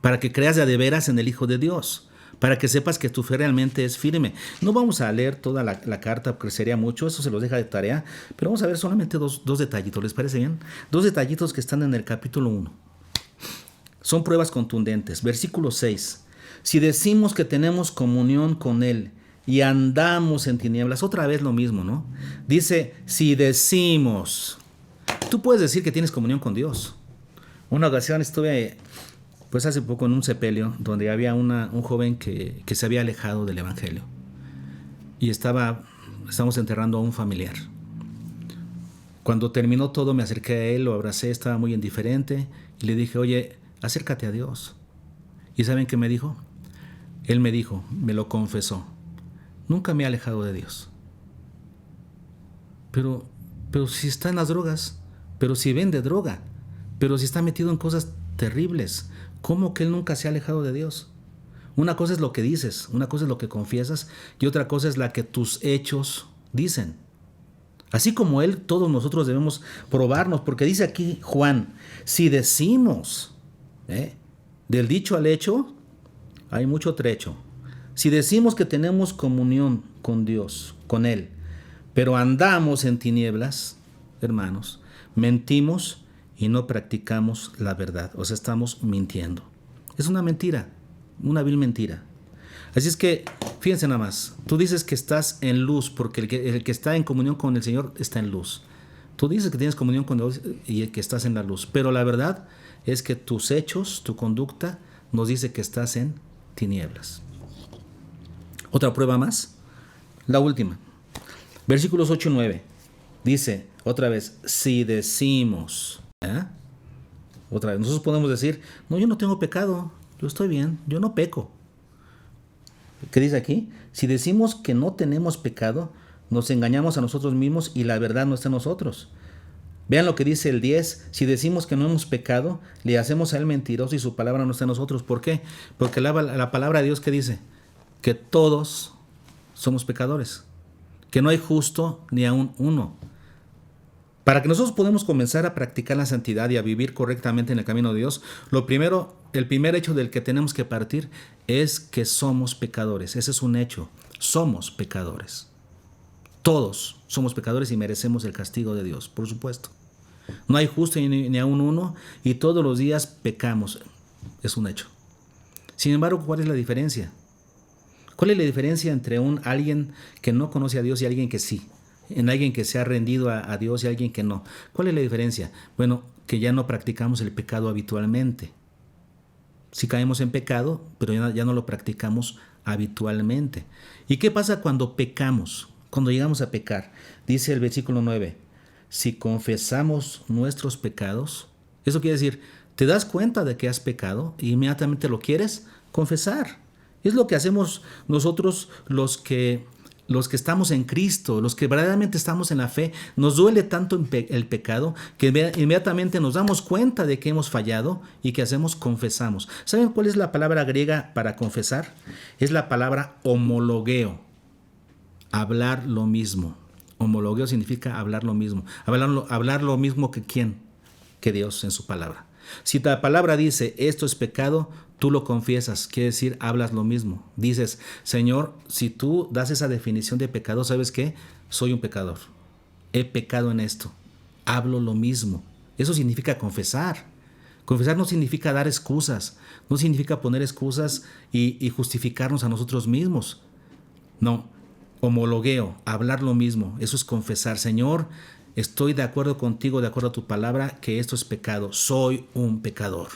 para que creas de veras en el Hijo de Dios, para que sepas que tu fe realmente es firme. No vamos a leer toda la carta porque sería mucho, eso se los deja de tarea, pero vamos a ver solamente dos detallitos, ¿les parece bien? Dos detallitos que están en el capítulo 1. Son pruebas contundentes. Versículo 6. Si decimos que tenemos comunión con Él y andamos en tinieblas, otra vez lo mismo, ¿no? Dice, si decimos, tú puedes decir que tienes comunión con Dios. Una ocasión estuve pues hace poco en un sepelio donde había un joven que se había alejado del evangelio y estamos enterrando a un familiar. Cuando terminó todo me acerqué a él, lo abracé, estaba muy indiferente y le dije, oye, acércate a Dios. ¿Y saben qué me dijo? Él me dijo, me lo confesó, nunca me he alejado de Dios. Pero si está en las drogas, pero si vende droga, pero si está metido en cosas terribles, ¿cómo que él nunca se ha alejado de Dios? Una cosa es lo que dices, una cosa es lo que confiesas y otra cosa es la que tus hechos dicen. Así como él, todos nosotros debemos probarnos, porque dice aquí Juan, si decimos, del dicho al hecho hay mucho trecho. Si decimos que tenemos comunión con Dios, con Él, pero andamos en tinieblas, hermanos, mentimos y no practicamos la verdad. O sea, estamos mintiendo. Es una mentira, una vil mentira. Así es que, fíjense nada más, tú dices que estás en luz, porque el que está en comunión con el Señor está en luz. Tú dices que tienes comunión con Dios y que estás en la luz, pero la verdad es que tus hechos, tu conducta, nos dice que estás en tinieblas. Otra prueba más, la última. Versículos 8 y 9. Dice, otra vez, si decimos, otra vez, nosotros podemos decir, no, yo no tengo pecado, yo estoy bien, yo no peco. ¿Qué dice aquí? Si decimos que no tenemos pecado, nos engañamos a nosotros mismos y la verdad no está en nosotros. Vean lo que dice el 10. Si decimos que no hemos pecado, le hacemos a él mentiroso y su palabra no está en nosotros. ¿Por qué? Porque la palabra de Dios, ¿qué dice? Que todos somos pecadores. Que no hay justo ni aun uno. Para que nosotros podamos comenzar a practicar la santidad y a vivir correctamente en el camino de Dios, el primer hecho del que tenemos que partir es que somos pecadores. Ese es un hecho. Somos pecadores. Todos somos pecadores y merecemos el castigo de Dios, por supuesto. No hay justo ni aun uno y todos los días pecamos. Es un hecho. Sin embargo, ¿cuál es la diferencia? ¿Cuál es la diferencia entre alguien que no conoce a Dios y alguien que sí? en alguien que se ha rendido a Dios y alguien que no. ¿Cuál es la diferencia? Bueno, que ya no practicamos el pecado habitualmente. Sí caemos en pecado, pero ya no lo practicamos habitualmente. ¿Y qué pasa cuando pecamos? Cuando llegamos a pecar. Dice el versículo 9, si confesamos nuestros pecados, eso quiere decir, te das cuenta de que has pecado e inmediatamente lo quieres confesar. Es lo que hacemos nosotros los que estamos en Cristo, los que verdaderamente estamos en la fe. Nos duele tanto el pecado que inmediatamente nos damos cuenta de que hemos fallado y que hacemos, confesamos. ¿Saben cuál es la palabra griega para confesar? Es la palabra homologeo, hablar lo mismo. Homologeo significa hablar lo mismo. Hablar lo mismo que ¿quién? Que Dios en su palabra. Si la palabra dice esto es pecado, tú lo confiesas, quiere decir hablas lo mismo. Dices, Señor, si tú das esa definición de pecado, ¿sabes qué? Soy un pecador. He pecado en esto. Hablo lo mismo. Eso significa confesar. Confesar no significa dar excusas, no significa poner excusas y justificarnos a nosotros mismos. No, homologueo, hablar lo mismo. Eso es confesar. Señor, estoy de acuerdo contigo, de acuerdo a tu palabra, que esto es pecado. Soy un pecador.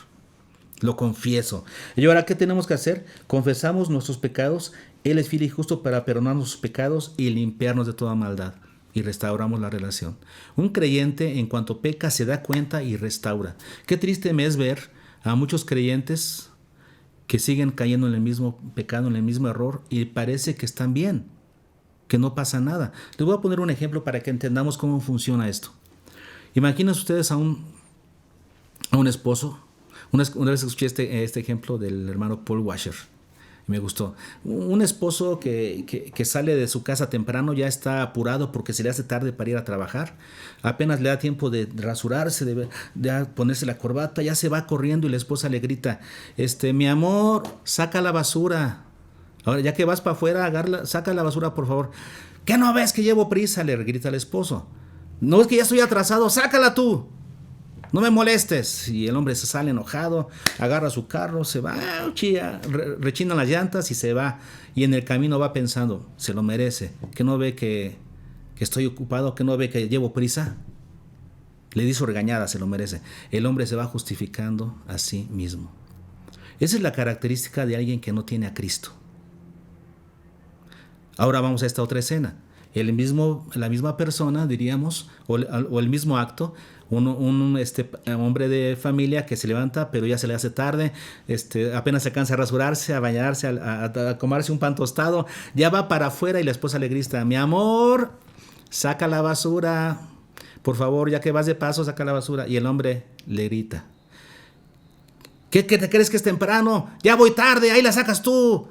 Lo confieso. Y ahora, ¿qué tenemos que hacer? Confesamos nuestros pecados. Él es fiel y justo para perdonarnos nuestros pecados y limpiarnos de toda maldad. Y restauramos la relación. Un creyente, en cuanto peca, se da cuenta y restaura. Qué triste me es ver a muchos creyentes que siguen cayendo en el mismo pecado, en el mismo error, y parece que están bien, que no pasa nada. Les voy a poner un ejemplo para que entendamos cómo funciona esto. Imaginen ustedes a un esposo. Una vez escuché este ejemplo del hermano Paul Washer y me gustó. Un esposo que sale de su casa temprano, ya está apurado porque se le hace tarde para ir a trabajar. Apenas le da tiempo de rasurarse, de ponerse la corbata, ya se va corriendo y la esposa le grita, mi amor, saca la basura. Ahora, ya que vas para afuera, saca la basura, por favor. ¿Qué no ves que llevo prisa?, le grita al esposo. No, es que ya estoy atrasado, sácala tú. No me molestes. Y el hombre se sale enojado, agarra su carro, se va, rechina las llantas y se va. Y en el camino va pensando, se lo merece. ¿Que no ve que estoy ocupado? ¿Que no ve que llevo prisa? Le di su regañada, se lo merece. El hombre se va justificando a sí mismo. Esa es la característica de alguien que no tiene a Cristo. Ahora vamos a esta otra escena. La misma persona, diríamos, o el mismo acto, un hombre de familia que se levanta, pero ya se le hace tarde, apenas se cansa a rasurarse, a bañarse, a comerse un pan tostado, ya va para afuera y la esposa le grita, mi amor, saca la basura, por favor, ya que vas de paso, saca la basura. Y el hombre le grita, ¿qué te crees que es temprano? Ya voy tarde, ahí la sacas tú.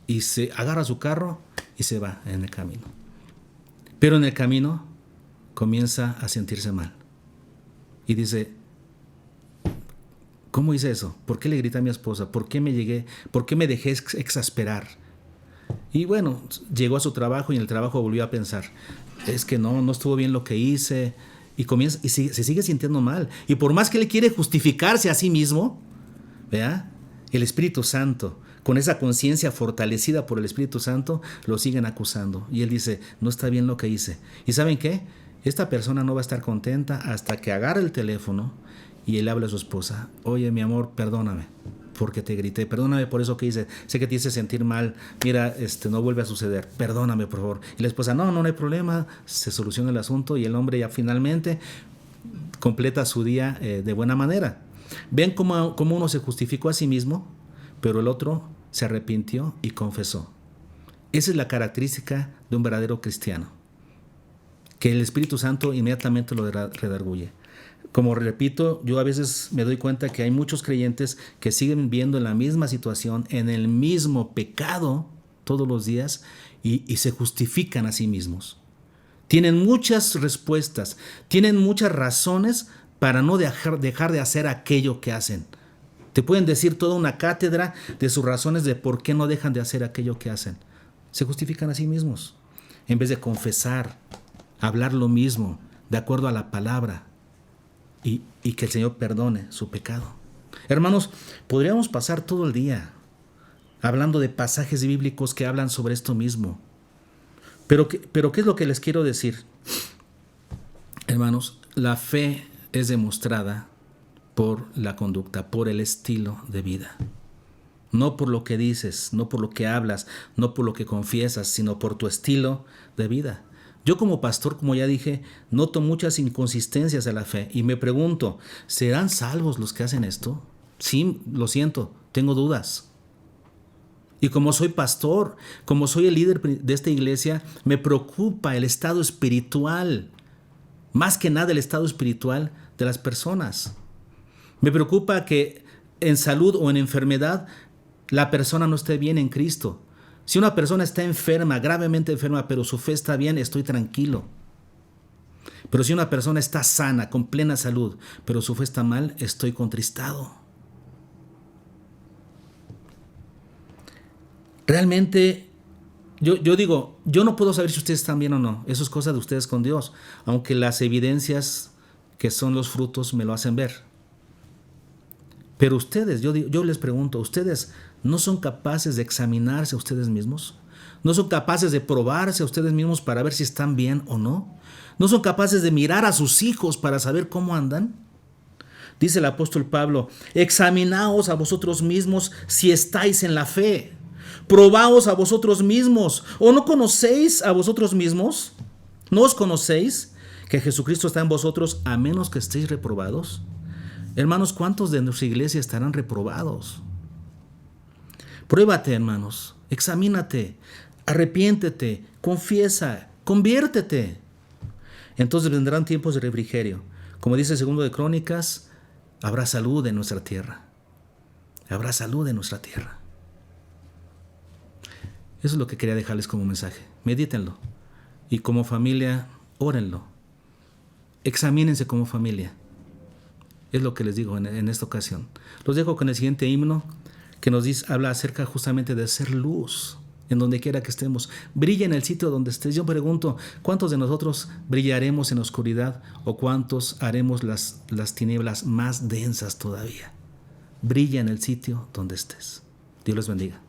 Y se agarra su carro y se va en el camino. Pero en el camino comienza a sentirse mal. Y dice, ¿cómo hice eso? ¿Por qué le grité a mi esposa? ¿Por qué me dejé exasperar? Y bueno, llegó a su trabajo y en el trabajo volvió a pensar, es que no estuvo bien lo que hice. Y se sigue sintiendo mal. Y por más que él quiere justificarse a sí mismo, ¿vea? El Espíritu Santo, con esa conciencia fortalecida por el Espíritu Santo, lo siguen acusando. Y él dice, no está bien lo que hice. ¿Y saben qué? Esta persona no va a estar contenta hasta que agarre el teléfono y él habla a su esposa. Oye, mi amor, perdóname porque te grité. Perdóname por eso que hice. Sé que te hice sentir mal. Mira, no vuelve a suceder. Perdóname, por favor. Y la esposa, no hay problema. Se soluciona el asunto y el hombre ya finalmente completa su día de buena manera. Ven cómo uno se justificó a sí mismo, pero el otro se arrepintió y confesó. Esa es la característica de un verdadero cristiano, que el Espíritu Santo inmediatamente lo redarguye. Como repito, yo a veces me doy cuenta que hay muchos creyentes que siguen viviendo en la misma situación, en el mismo pecado todos los días y se justifican a sí mismos. Tienen muchas respuestas, tienen muchas razones para no dejar de hacer aquello que hacen. Te pueden decir toda una cátedra de sus razones de por qué no dejan de hacer aquello que hacen. Se justifican a sí mismos. En vez de confesar, hablar lo mismo, de acuerdo a la palabra, y que el Señor perdone su pecado. Hermanos, podríamos pasar todo el día hablando de pasajes bíblicos que hablan sobre esto mismo. Pero ¿qué es lo que les quiero decir? Hermanos, la fe es demostrada por la conducta, por el estilo de vida. No por lo que dices, no por lo que hablas, no por lo que confiesas, sino por tu estilo de vida. Yo como pastor, como ya dije, noto muchas inconsistencias de la fe y me pregunto, ¿serán salvos los que hacen esto? Sí, lo siento, tengo dudas. Y como soy pastor, como soy el líder de esta iglesia, me preocupa el estado espiritual, más que nada el estado espiritual de las personas. Me preocupa que en salud o en enfermedad la persona no esté bien en Cristo. Si una persona está enferma, gravemente enferma, pero su fe está bien, estoy tranquilo. Pero si una persona está sana, con plena salud, pero su fe está mal, estoy contristado. Realmente, yo digo, yo no puedo saber si ustedes están bien o no. Eso es cosa de ustedes con Dios, aunque las evidencias que son los frutos me lo hacen ver. Pero ustedes, yo les pregunto, ¿ustedes no son capaces de examinarse a ustedes mismos? ¿No son capaces de probarse a ustedes mismos para ver si están bien o no? ¿No son capaces de mirar a sus hijos para saber cómo andan? Dice el apóstol Pablo, examinaos a vosotros mismos si estáis en la fe. Probaos a vosotros mismos. ¿O no conocéis a vosotros mismos? ¿No os conocéis que Jesucristo está en vosotros a menos que estéis reprobados? Hermanos, ¿cuántos de nuestra iglesia estarán reprobados? Pruébate, hermanos, examínate, arrepiéntete, confiesa, conviértete. Entonces vendrán tiempos de refrigerio. Como dice el 2 de Crónicas, habrá salud en nuestra tierra. Habrá salud en nuestra tierra. Eso es lo que quería dejarles como mensaje. Medítenlo. Y como familia, órenlo. Examínense como familia. Es lo que les digo en esta ocasión. Los dejo con el siguiente himno que habla acerca justamente de ser luz en donde quiera que estemos. Brilla en el sitio donde estés. Yo pregunto, ¿cuántos de nosotros brillaremos en la oscuridad o cuántos haremos las tinieblas más densas todavía? Brilla en el sitio donde estés. Dios les bendiga.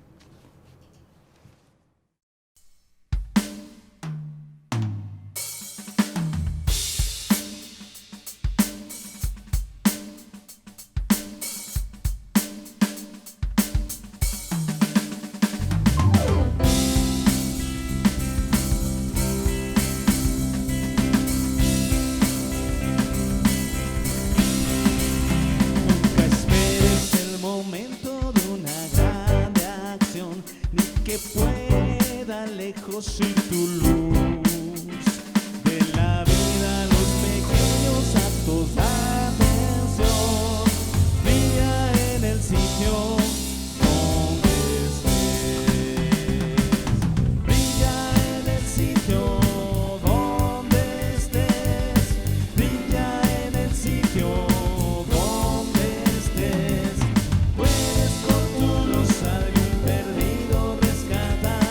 Sin tu luz, de la vida los pequeños actos de atención, brilla en el sitio donde estés, brilla en el sitio donde estés, brilla en el sitio donde estés, puedes con tu luz a alguien perdido rescatar.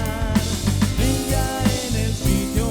En el sitio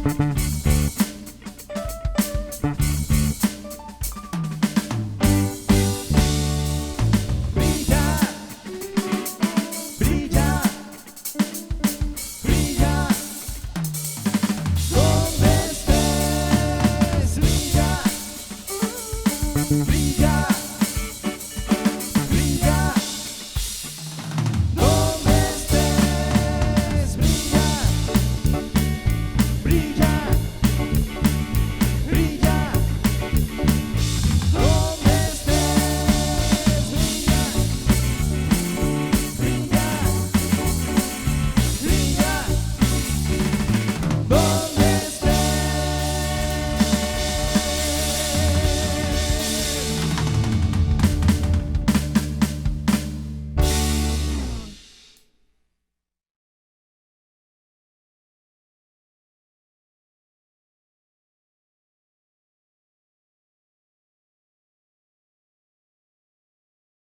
Thank